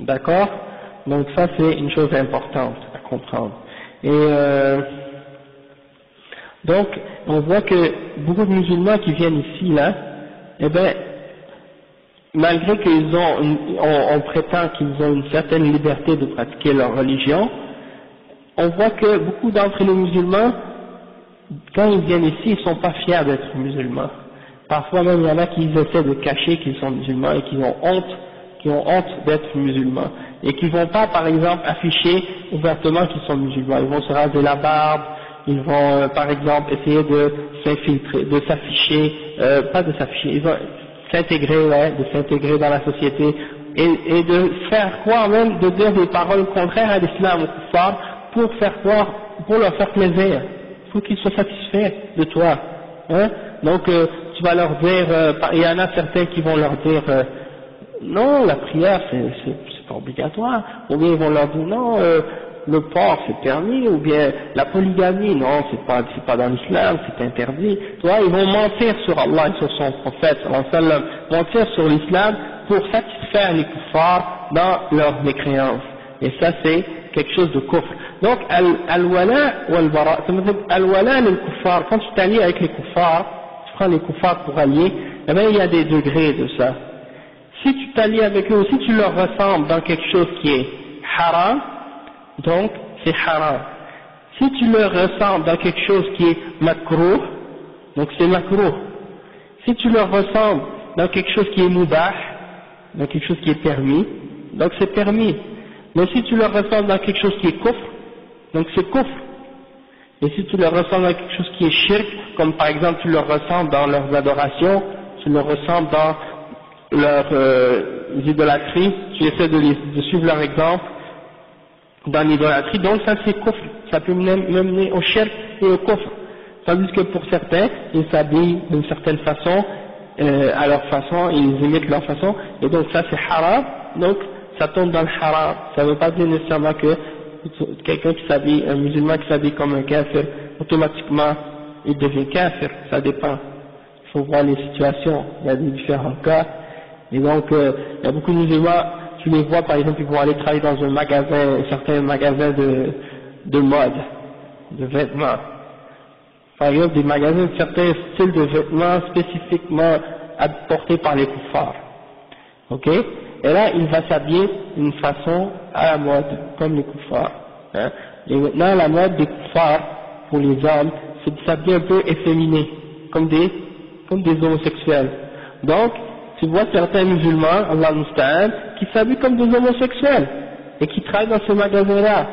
Speaker 1: D'accord? Donc ça c'est une chose importante à comprendre. Et donc on voit que beaucoup de musulmans qui viennent ici là, eh ben malgré qu'ils on prétend qu'ils ont une certaine liberté de pratiquer leur religion, on voit que beaucoup d'entre les musulmans, quand ils viennent ici, ils sont pas fiers d'être musulmans. Parfois même, il y en a qui essaient de cacher qu'ils sont musulmans et qui ont honte d'être musulmans. Et qui vont pas, par exemple, afficher ouvertement qu'ils sont musulmans. Ils vont se raser la barbe, ils vont, par exemple, essayer de s'infiltrer, de s'afficher, pas de s'afficher, ils vont de s'intégrer dans la société et de faire croire même, de dire des paroles contraires à l'islam, au kuffar, pour leur faire plaisir, pour qu'ils soient satisfaits de toi. Hein? Donc tu vas leur dire, il y en a certains qui vont leur dire non, la prière c'est pas obligatoire, ou bien ils vont leur dire non, le porc c'est permis, ou bien la polygamie, non, c'est pas dans l'islam, c'est interdit. Tu vois, ils vont mentir sur Allah et sur son prophète, mentir sur l'islam pour satisfaire les kuffars dans leurs mécréances. Et ça c'est quelque chose de kufr. Donc al-wala wal-bara, ça veut dire al-wala lil-kuffar, quand tu t'allies avec les kuffars, tu prends les kuffars pour allier, eh bien il y a des degrés de ça. Si tu t'allies avec eux, si tu leur ressembles dans quelque chose qui est haram, donc c'est haram. Si tu leur ressembles dans quelque chose qui est makruh, donc c'est makruh. Si tu leur ressembles dans quelque chose qui est mubah, dans quelque chose qui est permis, donc c'est permis. Mais si tu leur ressembles dans quelque chose qui est kufr, donc c'est kufr. Et si tu leur ressembles dans quelque chose qui est shirk, comme par exemple tu leur ressembles dans leurs adorations, tu leur ressembles dans leurs idolâtries, tu essaies de suivre leur exemple dans l'idolâtrie, donc ça c'est kufr, ça peut mener au shirk et au kufr. Tandis que pour certains, ils s'habillent d'une certaine façon, à leur façon, ils imitent leur façon, et donc ça c'est haram, donc ça tombe dans le haram. Ça ne veut pas dire nécessairement que quelqu'un qui s'habille, un musulman qui s'habille comme un kafir, automatiquement il devient kafir, ça dépend. Il faut voir les situations, il y a des différents cas. Et donc, il y a beaucoup de musulmans, tu les vois par exemple, ils vont aller travailler dans un magasin, certains magasins de mode, de vêtements. Par exemple, des magasins de certains styles de vêtements spécifiquement apportés par les kuffars. Ok? Et là, il va s'habiller d'une façon à la mode, comme les kuffars. Hein. Et maintenant, la mode des kuffars, pour les hommes, c'est de s'habiller un peu efféminé, comme des homosexuels. Donc, tu vois certains musulmans, Allah musta'an, qui s'habillent comme des homosexuels. et qui travaillent dans ces magasins-là.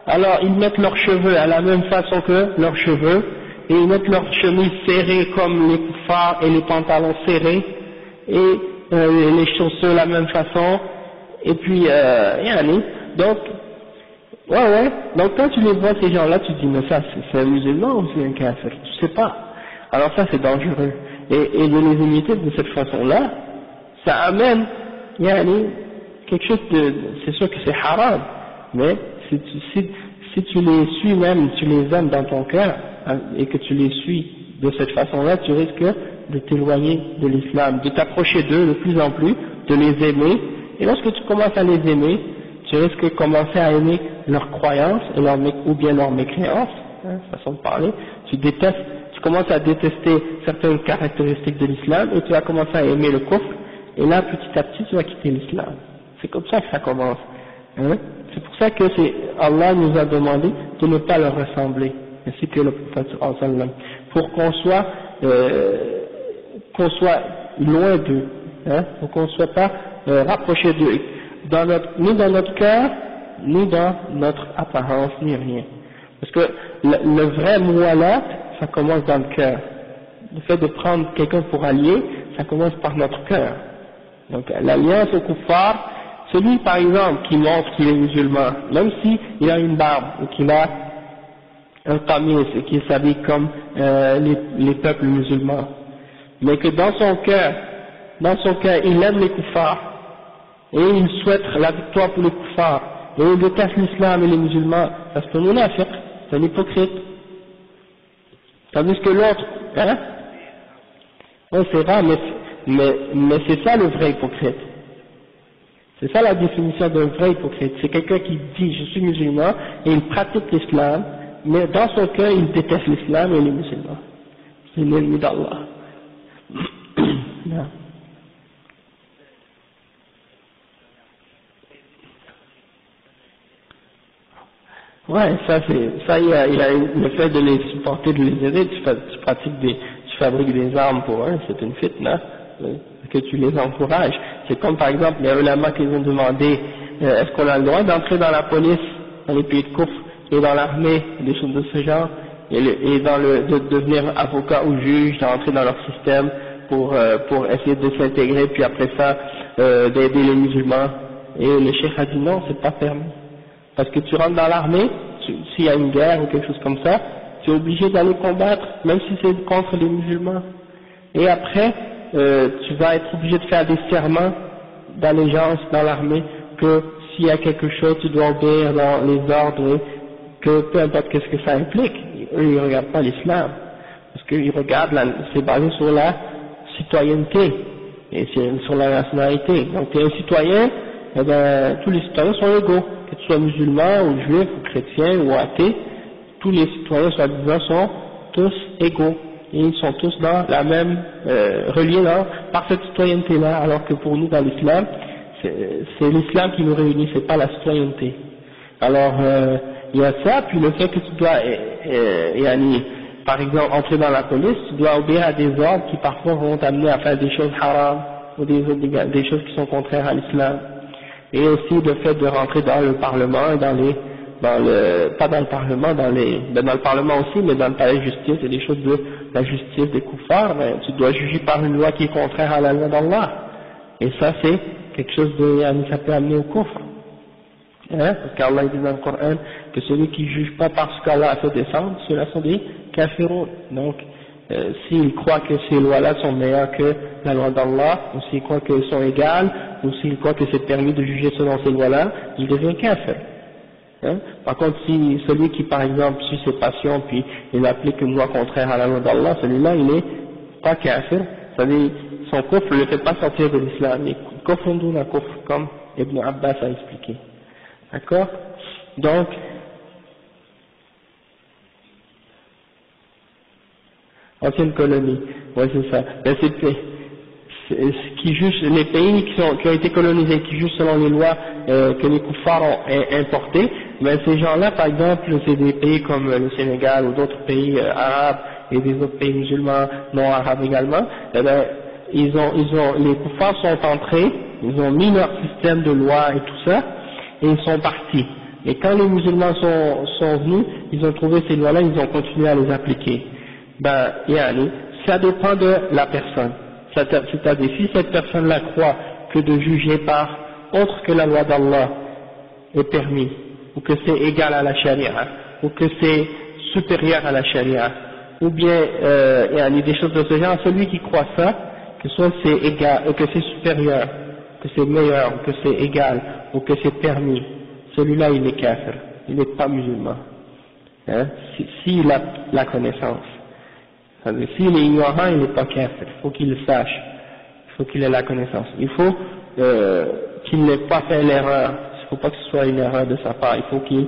Speaker 1: Alors ils mettent leurs cheveux à la même façon que leurs cheveux, et ils mettent leurs chemises serrées comme les kuffars et les pantalons serrés, et les chaussures de la même façon, et puis donc donc quand tu les vois ces gens-là, tu te dis mais ça c'est un musulman ou c'est un kafir, tu sais pas. Alors ça c'est dangereux, et de les imiter de cette façon-là, ça amène quelque chose c'est sûr que c'est haram, mais si tu les suis même, tu les aimes dans ton cœur, et que tu les suis de cette façon-là, tu risques de t'éloigner de l'islam, de t'approcher d'eux de plus en plus, de les aimer, et lorsque tu commences à les aimer, tu risques de commencer à aimer leurs croyances, ou bien leurs mécréances, façon de parler, tu commences à détester certaines caractéristiques de l'islam, et tu vas commencer à aimer le kufr, et là petit à petit tu vas quitter l'islam. C'est comme ça que ça commence. C'est pour ça que Allah nous a demandé de ne pas leur ressembler, ainsi que le prophète sallam, pour qu'on soit loin d'eux, pour qu'on ne soit pas rapproché d'eux, ni dans notre cœur, ni dans notre apparence, ni rien. Parce que le vrai muwalat, ça commence dans le cœur. Le fait de prendre quelqu'un pour allié, ça commence par notre cœur. Donc l'alliance au kuffar, celui par exemple qui montre qu'il est musulman, même s'il a une barbe ou qu'il a un tamis et qu'il s'habille comme les peuples musulmans, mais que dans son cœur il aime les kuffars et il souhaite la victoire pour les kuffars et il déteste l'islam et les musulmans, ça c'est un munafiq, c'est un hypocrite. Tandis que l'autre, c'est rare, mais c'est ça le vrai hypocrite. C'est ça la définition d'un vrai hypocrite. C'est quelqu'un qui dit je suis musulman et il pratique l'islam, mais dans son cœur il déteste l'islam et les musulmans. C'est l'ennemi d'Allah. Ouais, il y a le fait de les supporter, de les aider, tu fabriques des armes pour eux, c'est une fitna, que tu les encourages. C'est comme par exemple les ulama qui ont demandé est-ce qu'on a le droit d'entrer dans la police, dans les pays de kufr, et dans l'armée, des choses de ce genre, et de devenir avocat ou juge, d'entrer dans leur système pour essayer de s'intégrer, puis après ça d'aider les musulmans. Et le cheikh a dit non, c'est pas permis. Parce que tu rentres dans l'armée, s'il y a une guerre ou quelque chose comme ça, tu es obligé d'aller combattre, même si c'est contre les musulmans. Et après, tu vas être obligé de faire des serments d'allégeance dans l'armée, que s'il y a quelque chose, tu dois obéir dans les ordres, que peu importe qu'est-ce que ça implique. Eux, ils ne regardent pas l'islam. Parce qu'ils regardent, c'est basé sur la citoyenneté, et sur la nationalité. Donc tu es un citoyen, eh ben, tous les citoyens sont égaux. Que tu sois musulman ou juif ou chrétien ou athée, tous les citoyens soi-disant sont tous égaux et ils sont tous dans la même reliés par cette citoyenneté-là, alors que pour nous dans l'islam, c'est l'islam qui nous réunit, c'est pas la citoyenneté. Alors il y a ça, puis le fait que tu dois par exemple entrer dans la police, tu dois obéir à des ordres qui parfois vont t'amener à faire des choses haram ou des choses qui sont contraires à l'islam. Et aussi le fait de rentrer dans le Parlement et pas dans le Parlement, dans le Parlement aussi, mais dans le palais de justice et des choses de la justice des kuffars, ben, tu dois juger par une loi qui est contraire à la loi d'Allah. Et ça c'est quelque chose ça peut amener au kufr. Parce qu'Allah dit dans le Coran que celui qui juge pas parce qu'Allah a fait descendre, ceux-là sont des kafirun. Donc, s'il croit que ces lois-là sont meilleures que la loi d'Allah, ou s'il croit qu'elles sont égales, ou s'il croit que c'est permis de juger selon ces lois-là, il devient kafir. Par contre, si celui qui, par exemple, suit ses passions, puis il applique une loi contraire à la loi d'Allah, celui-là, il n'est pas kafir, c'est-à-dire, son kufr ne le fait pas sortir de l'islam, il kufr duna kufr, comme Ibn Abbas a expliqué. D'accord? Donc, ancienne colonie, ouais c'est ça. Ben, qui jugent les pays qui ont été colonisés, qui jugent selon les lois que les kuffars ont importées, ben ces gens-là, par exemple, c'est des pays comme le Sénégal ou d'autres pays arabes et des autres pays musulmans non arabes également, eh ben, les kuffars sont entrés, ils ont mis leur système de loi et tout ça, et ils sont partis. Et quand les musulmans sont venus, ils ont trouvé ces lois-là, ils ont continué à les appliquer. Ben, yani, ça dépend de la personne. C'est-à-dire, si cette personne-là croit que de juger par autre que la loi d'Allah est permis, ou que c'est égal à la charia, ou que c'est supérieur à la charia, ou bien il y a des choses de ce genre, celui qui croit ça, que soit c'est égal, que c'est supérieur, que c'est meilleur, ou que c'est égal, ou que c'est permis, celui-là il est kafir, il n'est pas musulman, hein, s'il a la connaissance. S'il est ignorant, il n'est pas kafir, il faut qu'il le sache, il faut qu'il ait la connaissance, il faut qu'il n'ait pas fait l'erreur, il ne faut pas que ce soit une erreur de sa part, il faut qu'il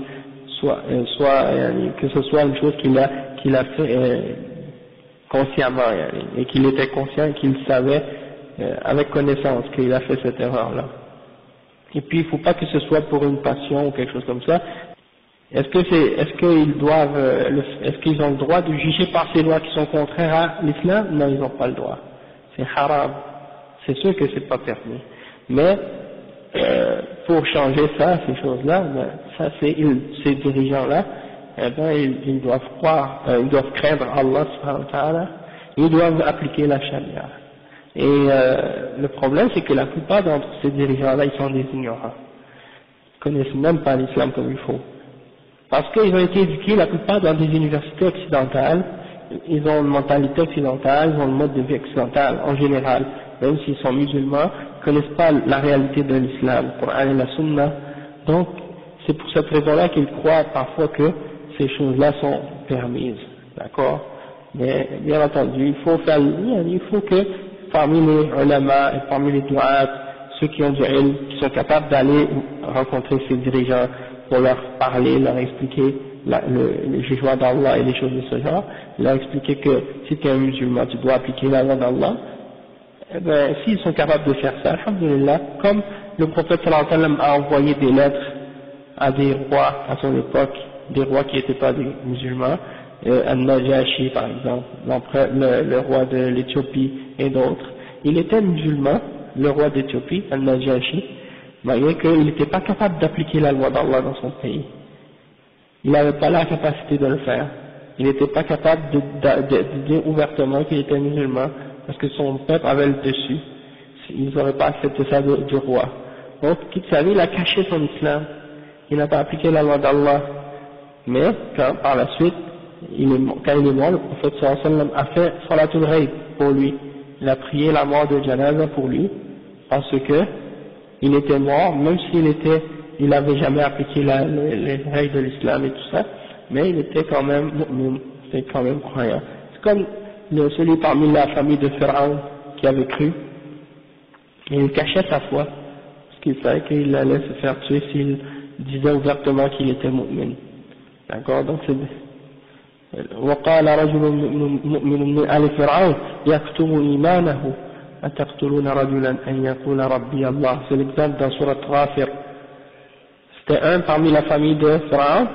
Speaker 1: que ce soit une chose qu'il a fait consciemment, et qu'il était conscient, qu'il savait avec connaissance qu'il a fait cette erreur-là. Et puis il ne faut pas que ce soit pour une passion ou quelque chose comme ça. Est-ce qu'ils ont le droit de juger par ces lois qui sont contraires à l'islam? Non, ils n'ont pas le droit. C'est haram. C'est sûr que c'est pas permis. Mais pour changer ça, ces choses-là, ça ces dirigeants-là, eh ben ils doivent croire, ils doivent craindre Allah subhanahu wa ta'ala, ils doivent appliquer la charia. Et le problème, c'est que la plupart d'entre ces dirigeants-là, ils sont des ignorants. Ils connaissent même pas l'islam comme il faut. Parce qu'ils ont été éduqués, la plupart dans des universités occidentales, ils ont une mentalité occidentale, ils ont le mode de vie occidental en général, même s'ils sont musulmans, ils connaissent pas la réalité de l'islam, le Coran et la Sunna. Donc, c'est pour cette raison-là qu'ils croient parfois que ces choses-là sont permises, d'accord? Mais, bien entendu, il faut que parmi les ulama et parmi les du'at, ceux qui ont du ilm, qui sont capables d'aller rencontrer ces dirigeants pour leur parler, leur expliquer le jugement d'Allah et les choses de ce genre, leur expliquer que si tu es un musulman, tu dois appliquer la loi d'Allah. Eh ben, s'ils sont capables de faire ça, alhamdulillah, comme le prophète sallallahu alayhi wa sallam a envoyé des lettres à des rois à son époque, des rois qui n'étaient pas des musulmans, Al-Najashi par exemple, le roi de l'Éthiopie et d'autres, il était musulman, le roi d'Éthiopie, Al-Najashi, malgré qu'il n'était pas capable d'appliquer la loi d'Allah dans son pays. Il n'avait pas la capacité de le faire. Il n'était pas capable de dire ouvertement qu'il était musulman, parce que son peuple avait le dessus. Ils n'auraient pas accepté ça du roi. Donc, qui savait, il a caché son islam. Il n'a pas appliqué la loi d'Allah. Mais, par la suite, quand il est mort, le prophète sallallahu alayhi wa sallam a fait salatul ghaib pour lui. Il a prié la mort de Janaza pour lui, parce que il était mort, même il n'avait jamais appliqué les règles de l'islam et tout ça, mais il était quand même mu'min, c'était quand même croyant. C'est comme celui parmi la famille de Pharaon qui avait cru, et il cachait sa foi, parce qu'il savait qu'il allait se faire tuer s'il disait ouvertement qu'il était mu'min. D'accord, donc c'est وقال رجل مؤمن من آل فرعون يكتم إيمانه أتقتلون رجلا أن يقول ربي الله. C'est l'exemple dans Surat Ghafir. C'était un parmi la famille de Pharaon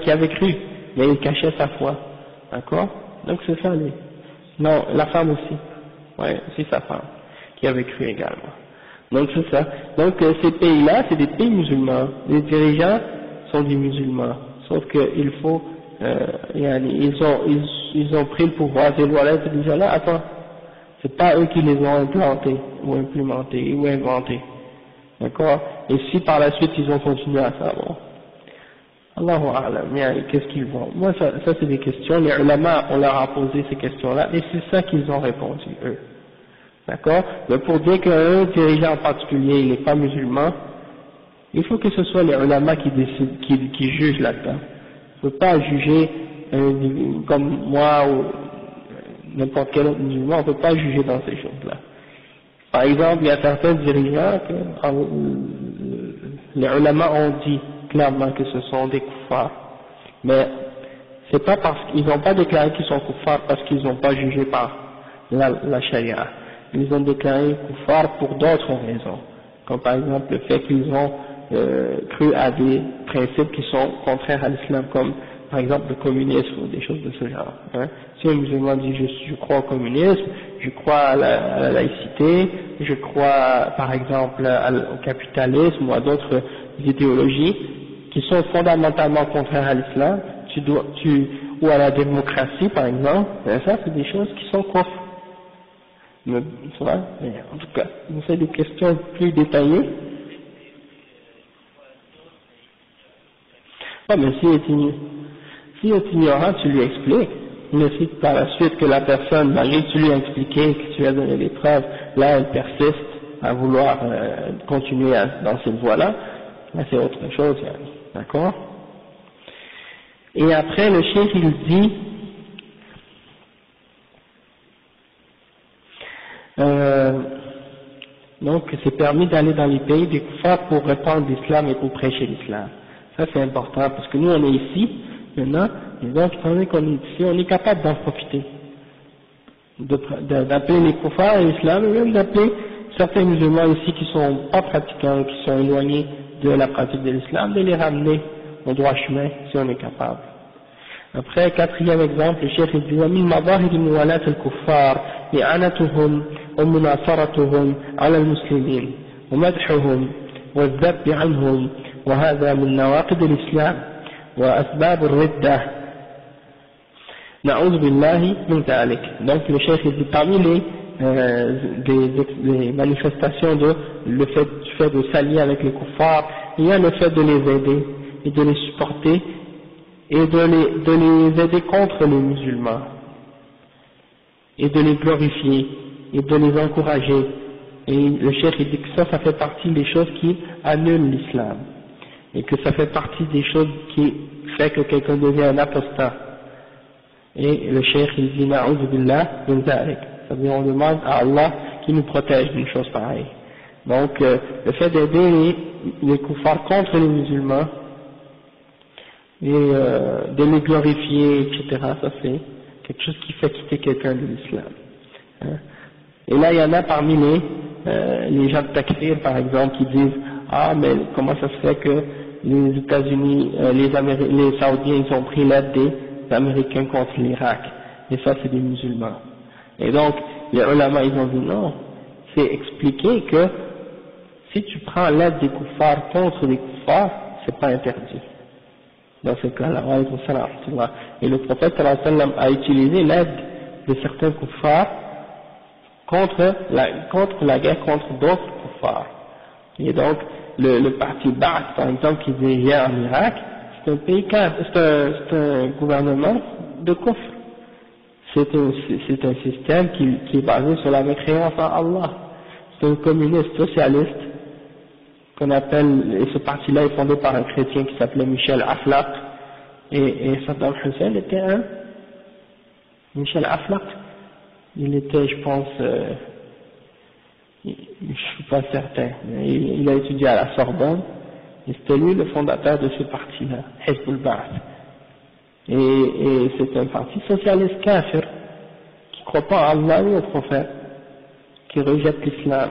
Speaker 1: qui avait cru, mais il cachait sa foi. D'accord? Donc c'est ça lui. Non, la femme aussi. Ouais, c'est sa femme qui avait cru également. Donc c'est ça. Donc ces pays-là, c'est des pays musulmans. Les dirigeants sont des musulmans. Sauf qu'il faut, ils ont pris le pouvoir. Ces lois-là, ces dirigeants-là, attends. C'est pas eux qui les ont implantés, ou implémentés, ou inventés. D'accord? Et si par la suite ils ont continué à ça, bon. Allahu A'lam, qu'est-ce qu'ils vont? Moi, ça c'est des questions. Les ulama, on leur a posé ces questions-là, et c'est ça qu'ils ont répondu, eux. D'accord? Mais pour dire qu'un dirigeant en particulier, il n'est pas musulman, il faut que ce soit les ulama qui décident, qui jugent là-dedans. Il ne faut pas juger comme moi ou n'importe quel autre musulman, on ne peut pas juger dans ces choses-là. Par exemple, il y a certains dirigeants que les ulama ont dit clairement que ce sont des kuffars. Mais c'est pas parce qu'ils n'ont pas déclaré qu'ils sont kuffars parce qu'ils n'ont pas jugé par la charia. Ils ont déclaré kuffars pour d'autres raisons. Comme par exemple le fait qu'ils ont cru à des principes qui sont contraires à l'islam, comme par exemple le communisme ou des choses de ce genre. Hein. Si un musulman dit je crois au communisme, je crois à la laïcité, je crois par exemple au capitalisme ou à d'autres idéologies qui sont fondamentalement contraires à l'islam, ou à la démocratie par exemple, et ça c'est des choses qui sont kufr. Mais, en tout cas, on fait des questions plus détaillées. Mais s'il est ignorant, tu lui expliques. Mais si par la suite que la personne, malgré que tu lui as expliqué, que tu lui as donné des preuves, là elle persiste à vouloir continuer dans cette voie-là, là c'est autre chose, d'accord? Et après le cheikh il dit, donc c'est permis d'aller dans les pays des kuffars pour répandre l'islam et pour prêcher l'islam. Ça c'est important parce que nous on est ici maintenant, et donc étant donné qu'on est ici, on est capable d'en profiter, d'appeler les kuffars à l'islam et même d'appeler certains musulmans ici qui sont pas pratiquants, qui sont éloignés de la pratique de l'islam, de les ramener au droit chemin si on est capable. Après, quatrième exemple, le cheikh dit ومن مظاهر موالاة الكفار إعانتهم ومناصرتهم على المسلمين ومدحهم والذب عنهم وهذا من نواقض الإسلام وأسباب الردة نعوذ بالله من ذلك. Donc le cheikh dit parmi les manifestations du fait de s'allier avec les kuffars, il y a le fait de les aider et de les supporter et de les aider contre les musulmans et de les glorifier et de les encourager. Et le cheikh dit que ça fait partie des choses qui annulent l'islam et que ça fait partie des choses qui fait que quelqu'un devient un apostat. Et le cheikh il dit na'udhu billah min dhalik, c'est-à-dire on demande à Allah qui nous protège d'une chose pareille. Donc le fait d'aider les kuffars contre les musulmans et de les glorifier, etc., ça c'est quelque chose qui fait quitter quelqu'un de l'islam. Et là il y en a parmi les gens de Takfir par exemple qui disent ah mais comment ça se fait que les États-Unis, les Saoudiens ils ont pris l'aide des Américains contre l'Irak et ça c'est des musulmans. Et donc les ulama ils ont dit non, c'est expliquer que si tu prends l'aide des kuffars contre les kuffars, c'est pas interdit. Dans ce cas-là, et le prophète a utilisé l'aide de certains kuffars contre la guerre contre d'autres kuffars. Et donc, le parti Ba'ath, par exemple, qui dirigeait en Irak, c'est un pays c'est un gouvernement de kufr. C'est un système qui est basé sur la mécréance en Allah. C'est un communiste socialiste qu'on appelle, et ce parti-là est fondé par un chrétien qui s'appelait Michel Aflaq, et Saddam Hussein était Michel Aflaq, il était, je pense, je suis pas certain, mais il a étudié à la Sorbonne, et c'était lui le fondateur de ce parti-là, Hizb al-Ba'ath. Et c'est un parti socialiste kafir, qui croit pas en Allah ni au prophète, qui rejette l'islam.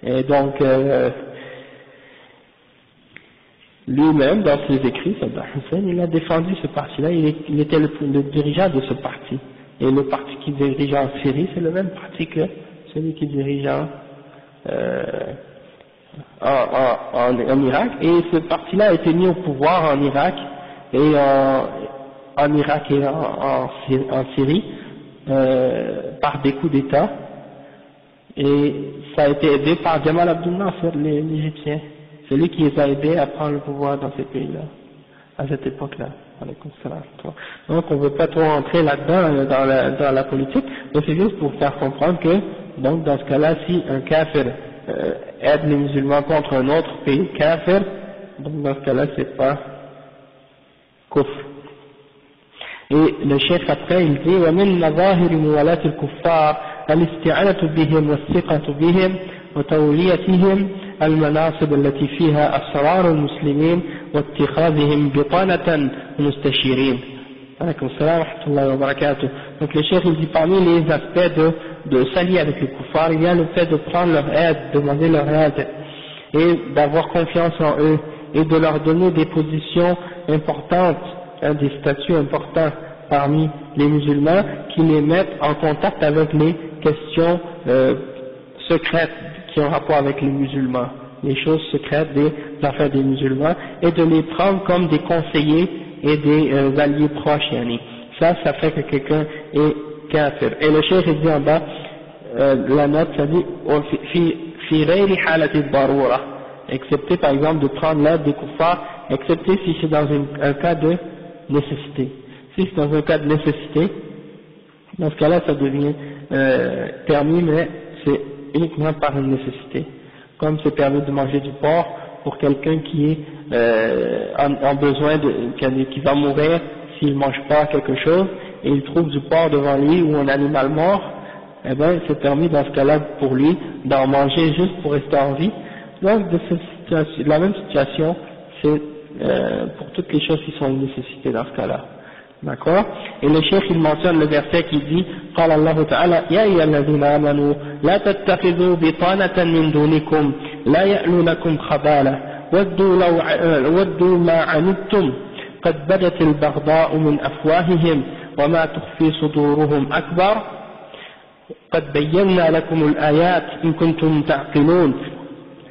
Speaker 1: Et donc, lui-même, dans ses écrits, Saddam Hussein, il a défendu ce parti-là, il était le dirigeant de ce parti. Et le parti qui dirige en Syrie, c'est le même parti que celui qui dirige en Irak. Et ce parti-là a été mis au pouvoir en Irak, et en Irak et en Syrie, par des coups d'État. Et ça a été aidé par Jamal Abdel Nasser, l'Égyptien. C'est lui qui les a aidés à prendre le pouvoir dans ces pays-là, à cette époque-là. Donc on ne veut pas trop entrer là-dedans, dans la politique, mais c'est juste pour faire comprendre que, donc dans ce cas-là, si un kafir aide les musulmans contre un autre pays kafir, donc dans ce cas-là, c'est pas kufr. Et le cheikh après, il dit وَمِنْ مَظَاهِرِ مُوَالَاةِ الْكُفَّارِ الاستعانة بهم والثقة بهم وتوليتهم المناصب التي فيها أسرار المسلمين واتخاذهم بطانة مستشيرين. عليكم السلام ورحمة الله وبركاته. Donc le cheikh il dit parmi les aspects de s'allier avec les kuffars, il y a le fait de prendre leur aide, demander leur aide et d'avoir confiance en eux et de leur donner des positions importantes, des statuts importants parmi les musulmans qui les mettent en contact avec les questions secrètes qui ont rapport avec les musulmans, les choses secrètes des affaires des musulmans, et de les prendre comme des conseillers et des alliés proches, yani. Ça fait que quelqu'un est kafir. Et le cheikh dit en bas, la note, ça dit fi ghayri halati darura, excepté par exemple de prendre l'aide des kuffars, excepté si c'est dans un cas de nécessité. Si c'est dans un cas de nécessité, dans ce cas-là ça devient permis, mais c'est uniquement par une nécessité. Comme c'est permis de manger du porc pour quelqu'un qui est en besoin qui va mourir s'il ne mange pas quelque chose et il trouve du porc devant lui ou un animal mort, eh bien c'est permis dans ce cas-là pour lui d'en manger juste pour rester en vie. Donc de la même situation, c'est pour toutes les choses qui sont une nécessité dans ce cas-là. D'accord? Et le cheikh il mentionne le verset qui dit قال الله تعالى يا أيها الذين آمنوا لا تتخذوا بطانة من دونكم لا يألونكم خبالا ودوا ما عنتم قد بدت البغضاء من أفواههم وما تخفي صدورهم أكبر قد بينا لكم الآيات إن كنتم تعقلون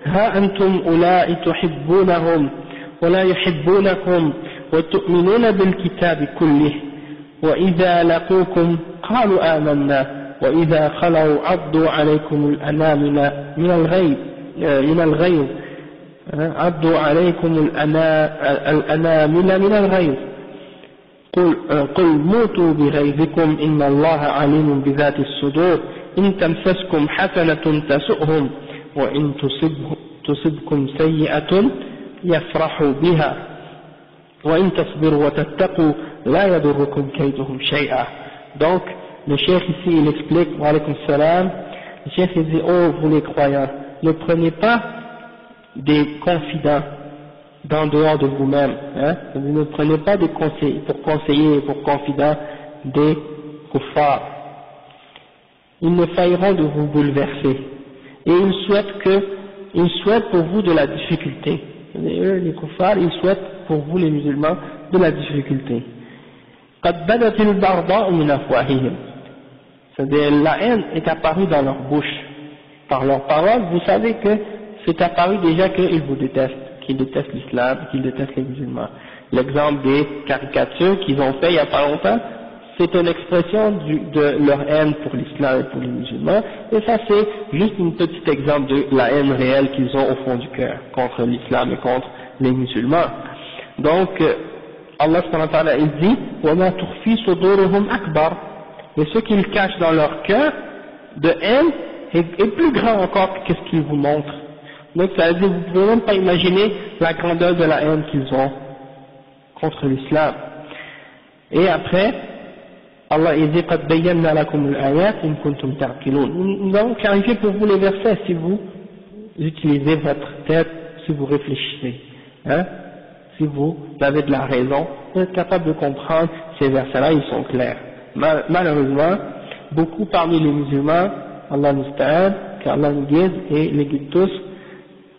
Speaker 1: ها أنتم أولئك تحبونهم ولا يحبونكم وتؤمنون بالكتاب كله وإذا لقوكم قالوا آمنا وإذا خلوا عضوا عليكم الأنامل من الغيظ عضوا عليكم الأنامل من الغيظ قل موتوا بغيظكم إن الله عليم بذات الصدور إن تمسسكم حسنة تسؤهم وإن تصبكم سيئة يفرحوا بها وإن تصبروا وتتقوا لا يضركم كيدهم شيئا. Donc le cheikh ici il explique, wa alaykum salam, le cheikh il dit, oh vous les croyants, ne prenez pas des confidents d'en dehors de vous-même, hein? Ne prenez pas des conseils pour conseiller et pour confidents des kuffars. Ils ne failleront de vous bouleverser et ils souhaitent pour vous de la difficulté. Les kuffars, ils souhaitent pour vous les musulmans de la difficulté. قد بدت البغضاء من أفواههم. C'est-à-dire la haine est apparue dans leur bouche. Par leurs paroles, vous savez que c'est apparu déjà qu'ils vous détestent, qu'ils détestent l'islam, qu'ils détestent les musulmans. L'exemple des caricatures qu'ils ont fait il n'y a pas longtemps, c'est une expression de leur haine pour l'islam et pour les musulmans, et ça c'est juste un petit exemple de la haine réelle qu'ils ont au fond du cœur contre l'islam et contre les musulmans. Donc Allah subhanahu wa ta'ala il dit وَمَا تُخْفِي صُدُورُهُمْ أَكْبَرُ, et ce qu'ils cachent dans leur cœur de haine est plus grand encore que ce qu'ils vous montrent. Donc ça veut dire, vous ne pouvez même pas imaginer la grandeur de la haine qu'ils ont contre l'islam. Et après, Allah il dit قَدْ بَيَّنَّا لَكُمُ الْآيَاتِ إِن كُنتُمْ تَعْقِلُونَ. Nous avons clarifié pour vous les versets si vous utilisez votre tête, si vous réfléchissez. Hein? Si vous avez de la raison, vous êtes capable de comprendre ces versets-là, ils sont clairs. Malheureusement, beaucoup parmi les musulmans, Allah nous ta'ala, qu'Allah nous guide et les guide tous,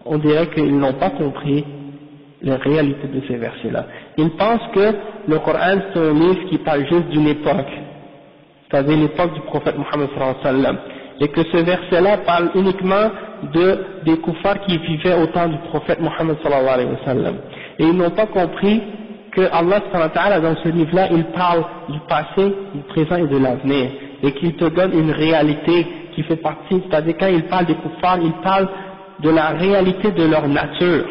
Speaker 1: on dirait qu'ils n'ont pas compris la réalité de ces versets-là. Ils pensent que le Coran c'est un livre qui parle juste d'une époque, c'est-à-dire l'époque du prophète Mohammed sallallahu alayhi wa sallam, et que ce verset-là parle uniquement des kuffars qui vivaient au temps du prophète Mohammed sallallahu alayhi wa sallam. Et ils n'ont pas compris que Allah subhanahu wa ta'ala dans ce livre-là, il parle du passé, du présent et de l'avenir, et qu'il te donne une réalité qui fait partie, c'est-à-dire quand il parle des kuffars, il parle de la réalité de leur nature,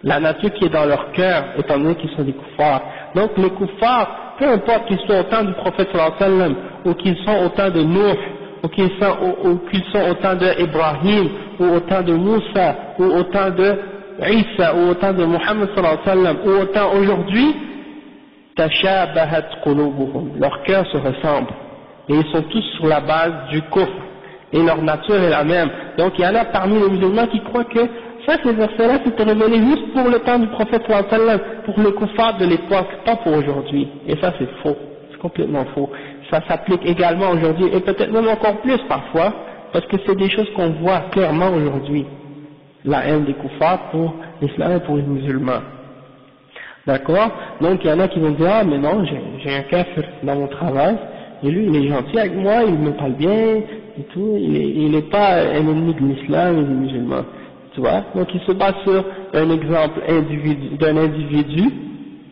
Speaker 1: la nature qui est dans leur cœur, étant donné qu'ils sont des kuffars. Donc les kuffars, peu importe qu'ils soient au temps du prophète sallallahu alayhi wa sallam, ou qu'ils sont au temps de Nuh, ou qu'ils sont au temps d'Ibrahim, ou au temps de Moussa, ou au temps de Isa, ou au temps de Muhammad sallallahu alayhi wa sallam, ou au temps aujourd'hui, tashabahat qulubuhum, leur cœur se ressemble, et ils sont tous sur la base du kufr, et leur nature est la même. Donc il y en a parmi les musulmans qui croient que ça, ces versets-là, c'était révélé juste pour le temps du prophète sallallahu alayhi wa sallam, pour les kuffars de l'époque, pas pour aujourd'hui. Et ça c'est faux, c'est complètement faux. Ça s'applique également aujourd'hui, et peut-être même encore plus parfois, parce que c'est des choses qu'on voit clairement aujourd'hui. La haine des kuffars pour l'islam et pour les musulmans. D'accord? Donc il y en a qui vont dire, ah mais non, j'ai un kafir dans mon travail, et lui il est gentil avec moi, il me parle bien, et tout, il est pas un ennemi de l'islam et des musulmans, tu vois. Donc il se base sur un exemple d'un individu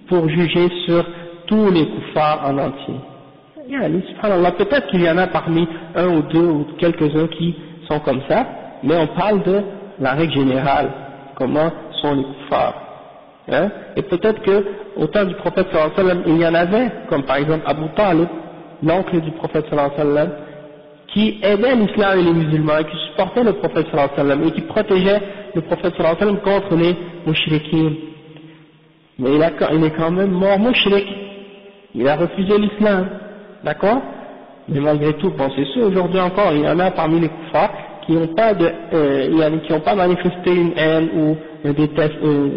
Speaker 1: pour juger sur tous les kuffars en entier. Subhanallah, peut-être qu'il y en a parmi un ou deux ou quelques-uns qui sont comme ça, mais on parle de la règle générale, comment sont les kuffars. Hein? Et peut-être que au temps du prophète sallallahu alayhi wa sallam, il y en avait, comme par exemple Abu Talib, l'oncle du prophète sallallahu alayhi wa sallam, qui aidait l'islam et les musulmans, et qui supportait le prophète sallallahu alayhi wa sallam, et qui protégeait le prophète sallallahu alayhi wa sallam contre les mouchriquins. Mais il est quand même mort mouchrik, il a refusé l'islam, d'accord? Mais malgré tout, bon c'est sûr, aujourd'hui encore, il y en a parmi les kuffars qui n'ont pas qui n'ont pas manifesté une haine ou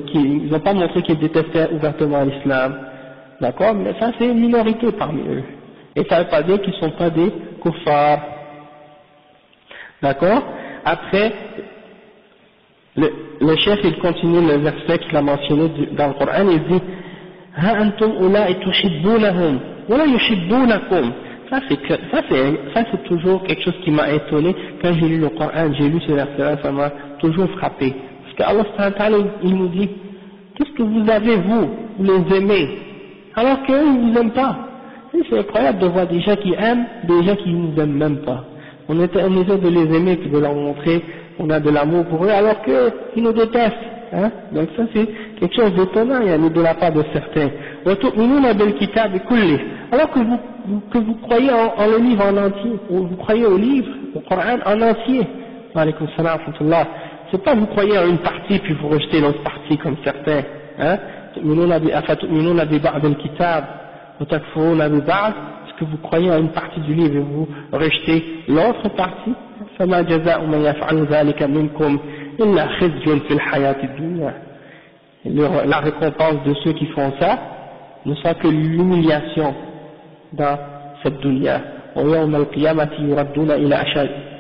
Speaker 1: qui n'ont pas montré qu'ils détestaient ouvertement l'islam, d'accord? Mais ça c'est une minorité parmi eux. Et ça ne veut pas dire qu'ils ne sont pas des kuffars. D'accord? Après, le chef il continue le verset qu'il a mentionné dans le Coran, il dit Ha antum ula'i tuhibbunahum wa la yuhibbunakum. Ça c'est toujours quelque chose qui m'a étonné quand j'ai lu le Coran, j'ai lu ce verset-là, ça m'a toujours frappé. Parce qu'Allah subhanahu wa ta'ala il nous dit qu'est-ce que vous avez vous les aimez alors qu'eux ils ne vous aiment pas. C'est incroyable de voir des gens qui aiment, des gens qui ne nous aiment même pas. On essaie de les aimer puis de leur montrer on a de l'amour pour eux alors qu'ils nous détestent. Hein? Donc ça c'est quelque chose d'étonnant, il y a de la part de certains. Alors que vous croyez en le livre en entier, ou vous croyez au livre, au Coran en entier. Alaykoum salam wa rahmatullah. C'est pas vous croyez en une partie puis vous rejetez l'autre partie comme certains. Hein? Est-ce que vous croyez en une partie du livre et vous rejetez l'autre partie? فما جزاء من يفعل ذلك منكم إلا خزي في الحياة الدنيا. La récompense de ceux qui font ça ne sera que l'humiliation dans cette dunya. ويوم القيامة يردون إلى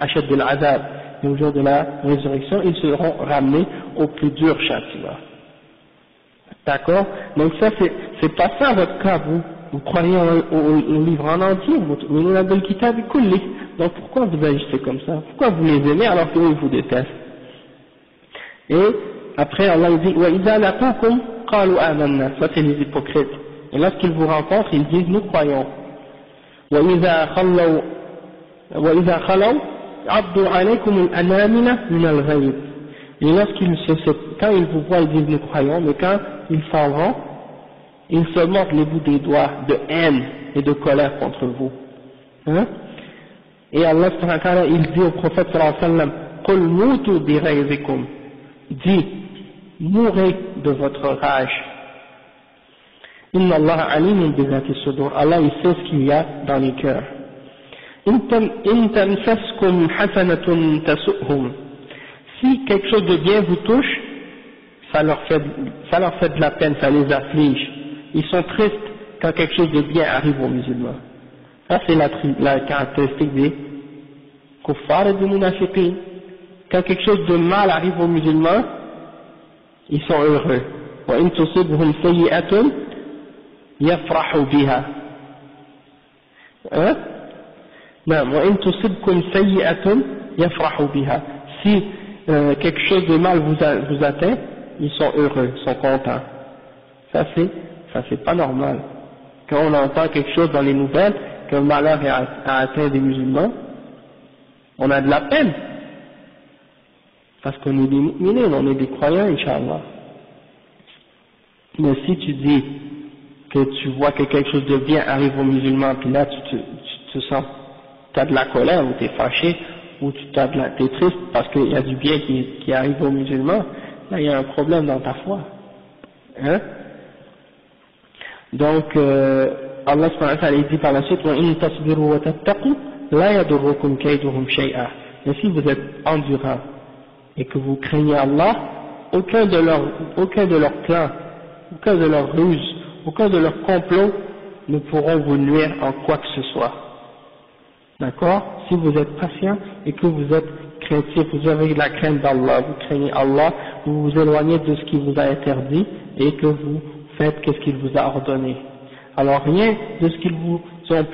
Speaker 1: أشد العذاب. Et au jour de la résurrection, ils seront ramenés au plus dur châtiment. D'accord? Donc ça c'est pas ça votre cas, vous croyez au livre en entier, donc pourquoi vous agissez comme ça? Pourquoi vous les aimez alors qu'eux ils vous détestent? Et après Allah dit وَإِذَا لَقُوكُمْ قَالُوا آمَنَّا. Ça c'est les hypocrites. Et lorsqu'ils vous rencontrent, ils disent nous croyons. وَإِذَا خَلَوْا عَضُّوا عَلَيْكُمُ الْأَنَامِلَ مِنَ الْغَيْظِ. Et quand ils vous voient, ils disent nous croyons, mais quand ils s'en vont, ils se montrent les bouts des doigts de haine et de colère contre vous. Hein? Et Allah subhanahu wa ta'ala, il dit au prophète sallallahu alayhi wa sallam, قُلْ مُوتُوا بِغَيْظِكُمْ. Dis, mourrez de votre rage. Inna Allah alimun bi dhati sudur. Allah il sait ce qu'il y a dans les cœurs. In tamsaskum hasanatun tasu'hum. Si quelque chose de bien vous touche, ça leur fait de la peine, ça les afflige. Ils sont tristes quand quelque chose de bien arrive aux musulmans. Ça c'est la caractéristique des kuffar et des munafiqin. Quand quelque chose de mal arrive aux musulmans, ils sont heureux. Wa in tusibhum sayyi'atun yafrahu biha. Hein? Non, wa in tusibkum sayyi'atun yafrahu biha. Si quelque chose de mal vous atteint, ils sont heureux, ils sont contents. Ça c'est pas normal. Quand on entend quelque chose dans les nouvelles, qu'un malheur a atteint des musulmans, on a de la peine. Parce qu'on est des mu'minins, on est des croyants, Inch'Allah. Mais si tu dis que tu vois que quelque chose de bien arrive aux musulmans, puis là tu te sens, tu as de la colère, ou tu es fâché, ou tu es triste parce qu'il y a du bien qui arrive aux musulmans, là il y a un problème dans ta foi. Hein? Donc, Allah subhanahu wa ta'ala dit par la suite, وَإِن تَصْبِرُوا وَتَتَّقُوا لَا يَضُرُّكُمْ كَيْدُهُمْ شَيْئًا. Mais si vous êtes endurant et que vous craignez Allah, aucun de leurs plans, aucun de leurs ruses, aucun de leurs complots ne pourront vous nuire en quoi que ce soit. D'accord? Si vous êtes patient et que vous êtes craintif, vous avez la crainte d'Allah, vous craignez Allah, vous vous éloignez de ce qu'il vous a interdit et que vous faites ce qu'il vous a ordonné. Alors rien de ce qu'il vous ont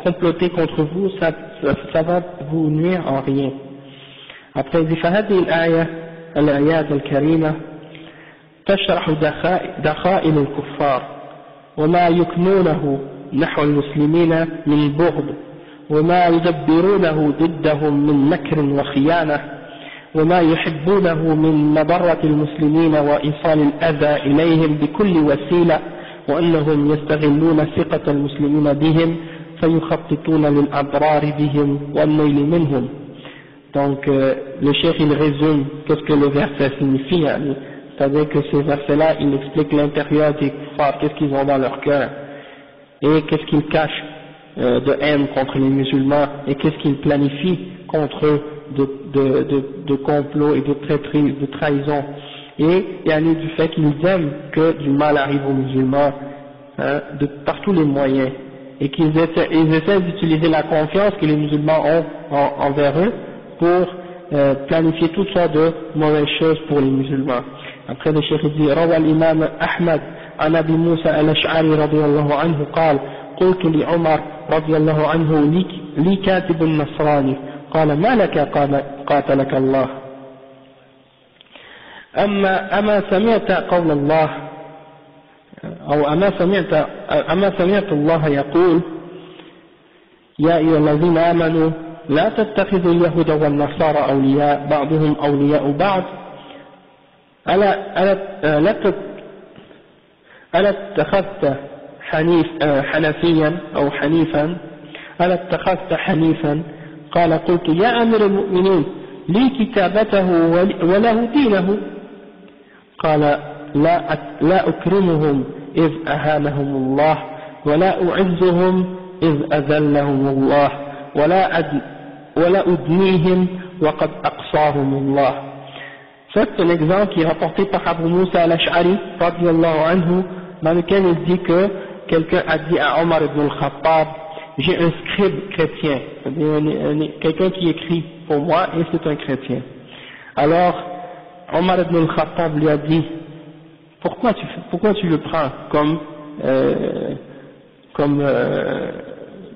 Speaker 1: comploté contre vous, ça va vous nuire en rien. Après, il dit فهذه الآيات الكريمة تشرح دخائل الكفار وما يكنونه نحو المسلمين من بغض وما يدبرونه ضدهم من مكر وخيانة وما يحبونه من مضرة المسلمين وإيصال الأذى إليهم بكل وسيلة وأنهم يستغلون ثقة المسلمين بهم فيخططون للأضرار بهم والنيل منهم. Donc le cheikh il résume qu'est-ce que le verset signifie, c'est-à-dire que ces versets-là il explique l'intérieur des kuffars, qu'est-ce qu'ils ont dans leur cœur et qu'est-ce qu'ils cachent de haine contre les musulmans et qu'est-ce qu'ils planifient contre eux de complot et de traîtrise, de trahison, et il y a du fait qu'ils aiment que du mal arrive aux musulmans par tous les moyens, et qu'ils essaient d'utiliser la confiance que les musulmans ont envers eux pour planifier toutes sortes de mauvaises choses pour les musulmans. Après le cheikh dit روى الإمام أحمد عن أبي موسى الأشعري رضي الله عنه قال قلت لعمر رضي الله عنه لي كاتب نصراني قال ما لك قاتلك الله أما سمعت قول الله أو أما سمعت الله يقول يا أيها الذين آمنوا لا تتخذوا اليهود والنصارى أولياء بعضهم أولياء بعض ألا اتخذت حنفيا أو حنيفا ألا اتخذت حنيفا قال قلت يا أمير المؤمنين لي كتابته وله دينه قال لا أكرمهم إذ أهانهم الله ولا أعزهم إذ أذلهم الله ولا أدنيهم وقد أقصاهم الله. C'est un exemple qui est rapporté par Abu Musa al-Ash'ari radiyallahu anhu, dans lequel il dit que quelqu'un a dit à Omar ibn al-Khattab, j'ai un scribe chrétien, quelqu'un qui écrit pour moi et c'est un chrétien. Alors Omar ibn al-Khattab lui a dit, pourquoi tu le prends comme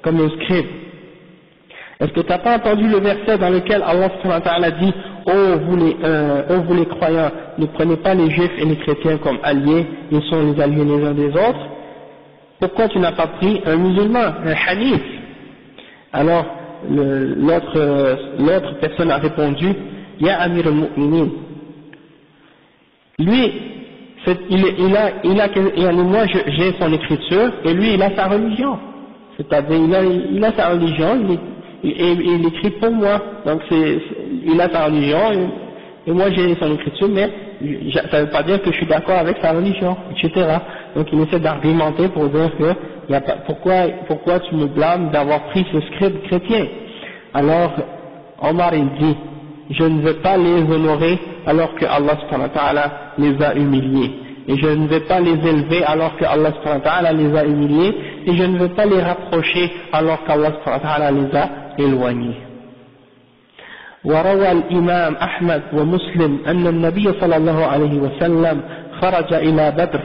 Speaker 1: un scribe? Est-ce que tu n'as pas entendu le verset dans lequel Allah subhanahu wa ta'ala dit ô vous les croyants, ne prenez pas les juifs et les chrétiens comme alliés, ils sont les alliés les uns des autres? Pourquoi tu n'as pas pris un musulman, un hanif? Alors l'autre personne a répondu, Ya Amir al-Mu'minin. Lui, moi j'ai son écriture et lui il a sa religion. C'est-à-dire il a sa religion, il écrit pour moi, donc il a sa religion et moi j'ai son écriture, mais ça ne veut pas dire que je suis d'accord avec sa religion, etc. Donc il essaie d'argumenter pour dire que pourquoi tu me blâmes d'avoir pris ce scribe chrétien? Alors Omar il dit, je ne veux pas les honorer alors que Allah subhanahu wa ta'ala les a humiliés, et je ne vais pas les élever alors que Allah subhanahu wa ta'ala les a humiliés, et je ne veux pas les rapprocher alors qu'Allah subhanahu wa ta'ala les a éloignés. وروى الإمام أحمد ومسلم أن النبي صلى الله عليه وسلم خرج إلى بدر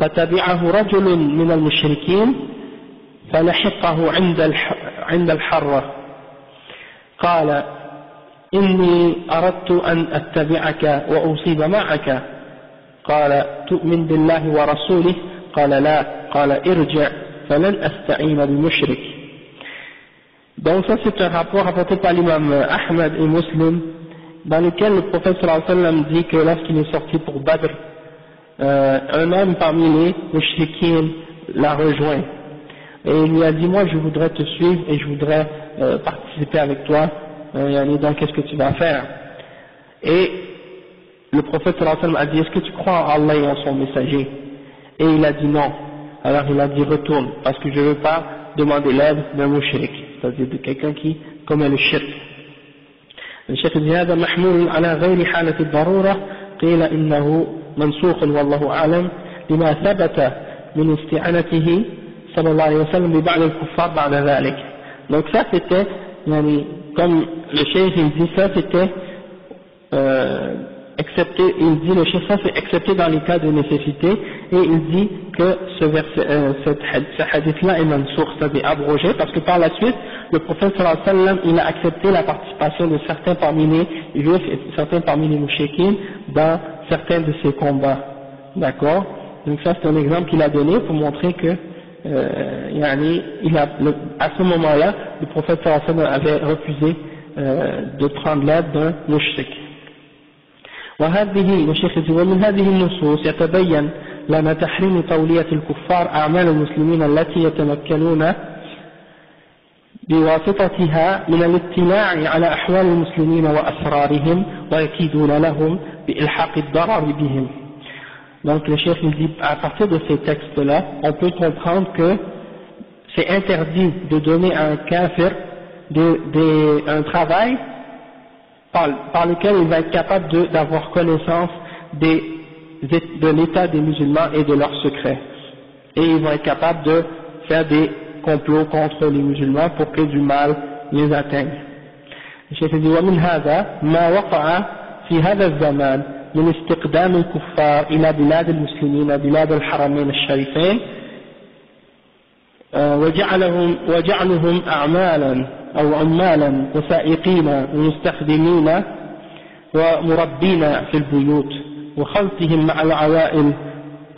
Speaker 1: فتبعه رجل من المشركين فلحقه عند الحرة قال إني أردت أن أتبعك وأصيب معك قال تؤمن بالله ورسوله قال لا قال ارجع فلن أستعين بمشرك. Donc ça c'est un rapport rapporté par l'imam Ahmad et Muslim, dans lequel le prophète sallallahu alayhi wa sallam dit que lorsqu'il est sorti pour Badr, un homme parmi les mushrikin l'a rejoint et il lui a dit, moi je voudrais te suivre et je voudrais participer avec toi dans qu'est-ce que tu vas faire. Et le prophète sallallahu alayhi wa sallam a dit, est-ce que tu crois en Allah et en son messager? Et il a dit non. Alors il a dit, retourne, parce que je ne veux pas demander l'aide d'un mushrik, c'est-à-dire de quelqu'un qui commet le shirk. Le shirk dit, هذا محمول على غير حالة الضرورة قيل إنه منسوخ والله أعلم لما ثبت من استعانته صلى الله عليه وسلم ببعض الكفار بعد ذلك. Donc ça c'était, comme le cheikh il dit, ça c'était excepté, il dit, le chef, ça c'est excepté dans les cas de nécessité, et il dit que ce hadith-là est mansour, c'est-à-dire abrogé, parce que par la suite, le prophète sallallahu alayhi wa sallam, il a accepté la participation de certains parmi les juifs et certains parmi les mouchriquines dans certains de ses combats. D'accord? Donc ça c'est un exemple qu'il a donné pour montrer que à ce moment-là, le prophète sallallahu alayhi wa sallam avait refusé de prendre l'aide d'un mouchrik. ومن هذه النصوص يتبين لنا تحريم تولية الكفار أعمال المسلمين التي يتمكنون بواسطتها من الاطلاع على أحوال المسلمين وأسرارهم ويكيدون لهم بإلحاق الضرر بهم. Donc le chef il dit, à partir de ces textes-là, on peut comprendre que c'est interdit de donner à un kafir un travail par lequel il va être capable d'avoir connaissance de l'état des musulmans et de leurs secrets. Et il va être capable de faire des complots contre les musulmans pour que du mal les atteigne. Le chef dit, ومن هذا ما وقع في هذا الزمان من استقدام الكفار إلى بلاد المسلمين بلاد الحرمين الشريفين وجعلهم أعمالا أو عمالا وسائقين ومستخدمين ومربين في البيوت وخلطهم مع العوائل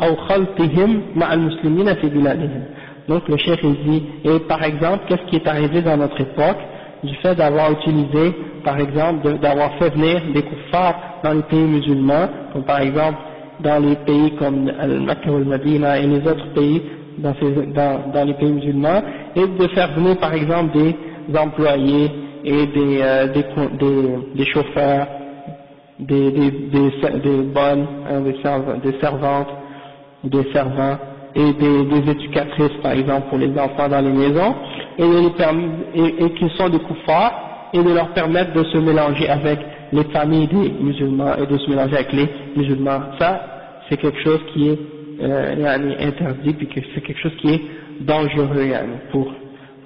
Speaker 1: أو خلطهم مع المسلمين في بلادهم. Donc le cheikh il dit, et par exemple, qu'est-ce qui est arrivé dans notre époque du fait d'avoir utilisé, par exemple, d'avoir fait venir des kuffars dans les pays musulmans, comme par exemple dans les pays comme Al-Makka ou Al-Madina et les autres pays dans les pays musulmans, et de faire venir par exemple des employés et des chauffeurs, des bonnes, des servantes, des servants et des éducatrices par exemple pour les enfants dans les maisons, et qui sont des kuffars, et de leur permettre de se mélanger avec les familles des musulmans et de se mélanger avec les musulmans. Ça c'est quelque chose qui est interdit, puis que c'est quelque chose qui est dangereux pour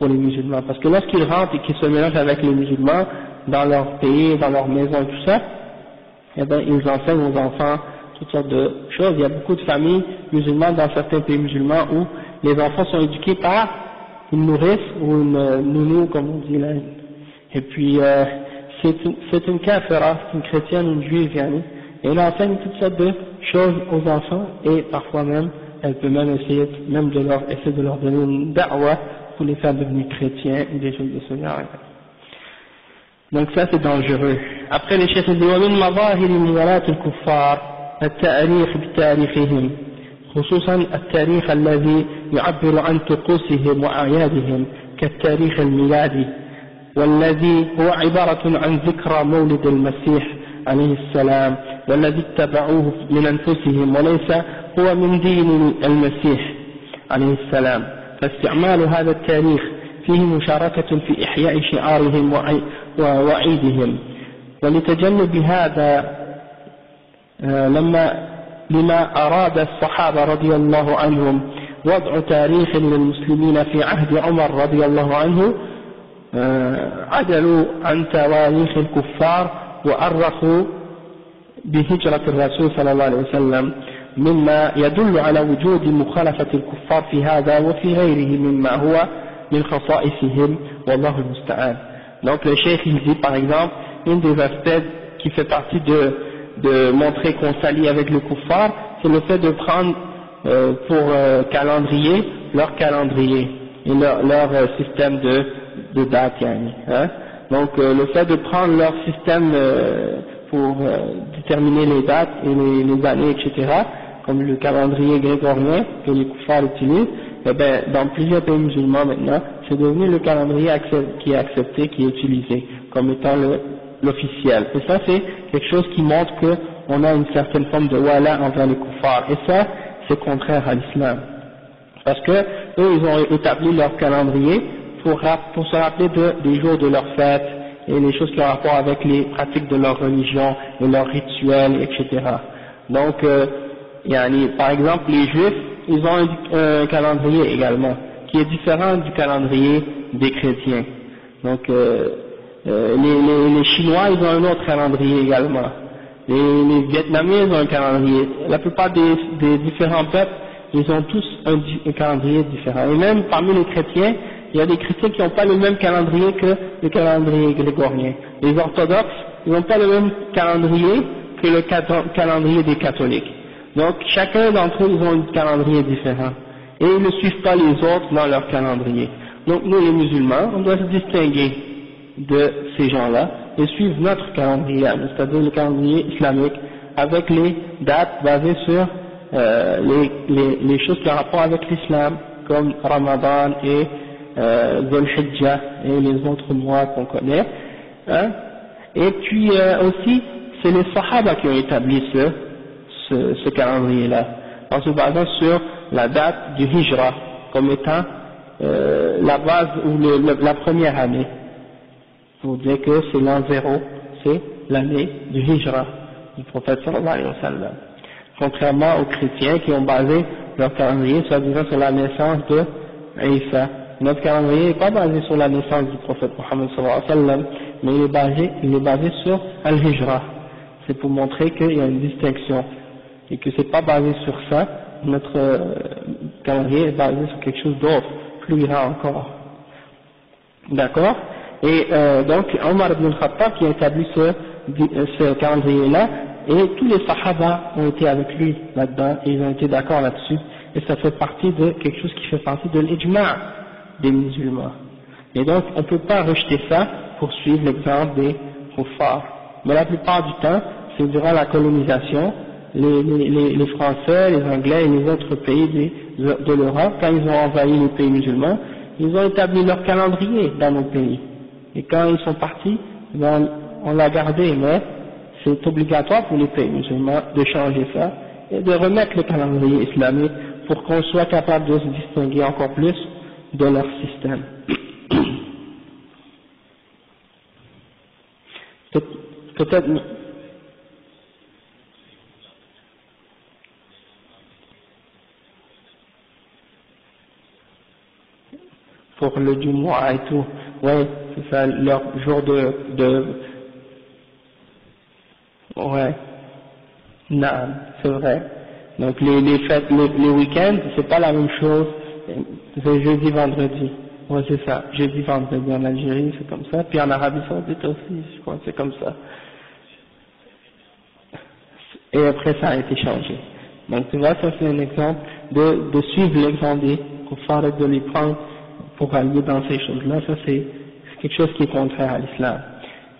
Speaker 1: les musulmans, parce que lorsqu'ils rentrent et qu'ils se mélangent avec les musulmans dans leur pays, dans leur maison et tout ça, eh bien ils enseignent aux enfants toutes sortes de choses. Il y a beaucoup de familles musulmanes dans certains pays musulmans où les enfants sont éduqués par une nourrice ou une nounou comme on dit là, et puis c'est une kafira, c'est une chrétienne, une juive, et elle enseigne toutes sortes de choses aux enfants, et parfois même elle peut même essayer de leur donner une da'wa pour les faire devenir chrétiens ou des choses de ce genre. Donc ça c'est dangereux. Après les chefs disent ومن مظاهر موالاة الكفار التاريخ بتاريخهم خصوصا التاريخ الذي يعبر عن طقوسهم وأعيادهم كالتاريخ الميلادي والذي هو عبارة عن ذكرى مولد المسيح عليه السلام والذي اتبعوه من أنفسهم وليس هو من دين المسيح عليه السلام. فاستعمال هذا التاريخ فيه مشاركة في إحياء شعارهم وعيدهم. ولتجنب هذا لما أراد الصحابة رضي الله عنهم وضع تاريخ للمسلمين في عهد عمر رضي الله عنه عدلوا عن تواريخ الكفار وأرخوا بهجرة الرسول صلى الله عليه وسلم مما يدل على وجود مخالفة الكفار في هذا وفي غيره مما هو من خصائصهم والله المستعان. Donc le cheikh il dit par exemple, une des aspects qui fait partie de montrer qu'on s'allie avec le kuffar, c'est le fait de prendre pour calendrier leur calendrier et leur système de date, hein. Donc le fait de prendre leur système pour déterminer les dates et les années, etc., comme le calendrier grégorien que les kuffars utilisent, eh bien, dans plusieurs pays musulmans maintenant, c'est devenu le calendrier qui est accepté, qui est utilisé comme étant l'officiel. Et ça c'est quelque chose qui montre qu'on a une certaine forme de wala envers les kuffars. Et ça, c'est contraire à l'islam. Parce que eux, ils ont établi leur calendrier pour se rappeler des jours de leur fête et les choses qui ont rapport avec les pratiques de leur religion et leurs rituels, etc. Donc, par exemple, les juifs, ils ont un calendrier également, qui est différent du calendrier des chrétiens. Donc, les Chinois, ils ont un autre calendrier également. Les Vietnamiens ils ont un calendrier. La plupart des différents peuples, ils ont tous un calendrier différent. Et même parmi les chrétiens, il y a des chrétiens qui n'ont pas le même calendrier que le calendrier grégorien. Les orthodoxes, ils n'ont pas le même calendrier que le calendrier des catholiques. Donc chacun d'entre eux, ils ont un calendrier différent. Et ils ne suivent pas les autres dans leur calendrier. Donc nous les musulmans, on doit se distinguer de ces gens-là et suivre notre calendrier, c'est-à-dire le calendrier islamique, avec les dates basées sur les choses qui ont rapport avec l'islam, comme Ramadan et Dhul Hijjah et les autres mois qu'on connaît. Hein. Et puis aussi, c'est les Sahaba qui ont établi ce calendrier-là, en se basant sur la date du Hijra, comme étant la base ou la première année. Pour dire que c'est l'an 0, c'est l'année du Hijra, du prophète sallallahu alayhi wa sallam. Contrairement aux chrétiens qui ont basé leur calendrier soi-disant sur la naissance de Isa. Notre calendrier n'est pas basé sur la naissance du prophète Mohammed sallallahu alayhi wa sallam, mais il est basé sur Al-Hijra. C'est pour montrer qu'il y a une distinction et que c'est pas basé sur ça. Notre calendrier est basé sur quelque chose d'autre, plus grand encore. D'accord? Et donc Omar ibn al-Khattab qui a établi ce calendrier-là, et tous les Sahaba ont été avec lui là-dedans, et ils ont été d'accord là-dessus, et ça fait partie de quelque chose qui fait partie de l'ijma' des musulmans. Et donc on ne peut pas rejeter ça pour suivre l'exemple des kuffars. Mais la plupart du temps, c'est durant la colonisation, les Français, les Anglais et les autres pays de l'Europe, quand ils ont envahi les pays musulmans, ils ont établi leur calendrier dans nos pays. Et quand ils sont partis, on l'a gardé, mais c'est obligatoire pour les pays musulmans de changer ça et de remettre le calendrier islamique pour qu'on soit capable de se distinguer encore plus de leur système. Peut-être pour le Jumu'ah et tout, ouais, c'est ça, leur jour ouais, non, c'est vrai. Donc les fêtes, les week-ends, c'est pas la même chose, c'est jeudi, vendredi, ouais c'est ça, jeudi, vendredi en Algérie, c'est comme ça, puis en Arabie Saoudite aussi, je crois que c'est comme ça. Et après ça a été changé. Donc tu vois, ça c'est un exemple de suivre l'exemple des kuffars et de les prendre pour aller dans ces choses-là, ça c'est quelque chose qui est contraire à l'islam.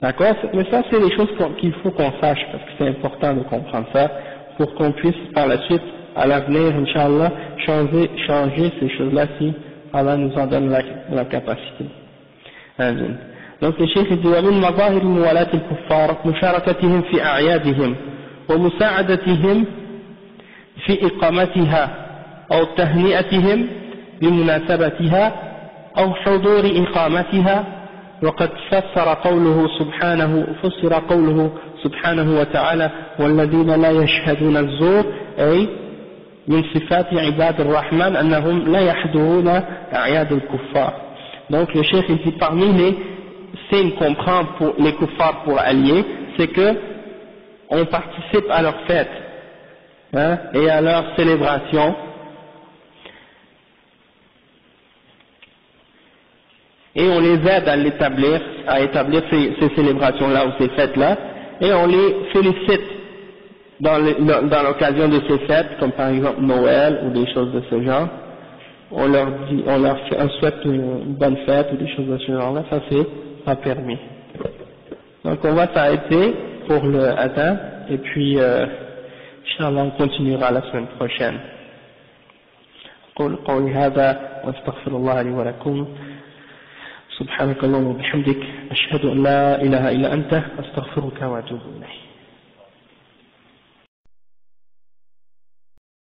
Speaker 1: D'accord? Mais ça c'est des choses qu'il faut qu'on sache, parce que c'est important de comprendre ça, pour qu'on puisse par la suite, à l'avenir, Inch'Allah, changer ces choses-là si Allah nous en donne la capacité. Amen. Donc le cheikh dit ومن مظاهر موالاة الكفار مشاركتهم في أعيادهم ومساعدتهم في إقامتها أو تهنئتهم بمناسبتها أو حضور إقامتها وقد فسر قوله سبحانه وتعالى والذين لا يشهدون الزور أي من صفات عباد الرحمن أنهم لا يحضرون أعياد الكفار. Donc le cheikh dit parmi les signes qu'on prend pour les kuffars pour allier, c'est que on participe à leurs fêtes hein, et à leurs célébrations. Et on les aide à établir ces célébrations-là ou ces fêtes-là, et on les félicite dans l'occasion de ces fêtes, comme par exemple Noël ou des choses de ce genre. On souhaite une bonne fête ou des choses de ce genre-là, ça c'est pas permis. Donc on va s'arrêter pour le adhan, et puis Inch'Allah on continuera la semaine prochaine. قولي هذا واستغفر الله لي ولكم سبحانك اللهم وبحمدك أشهد أن لا إله إلا أنت أستغفرك وأتوب إليك.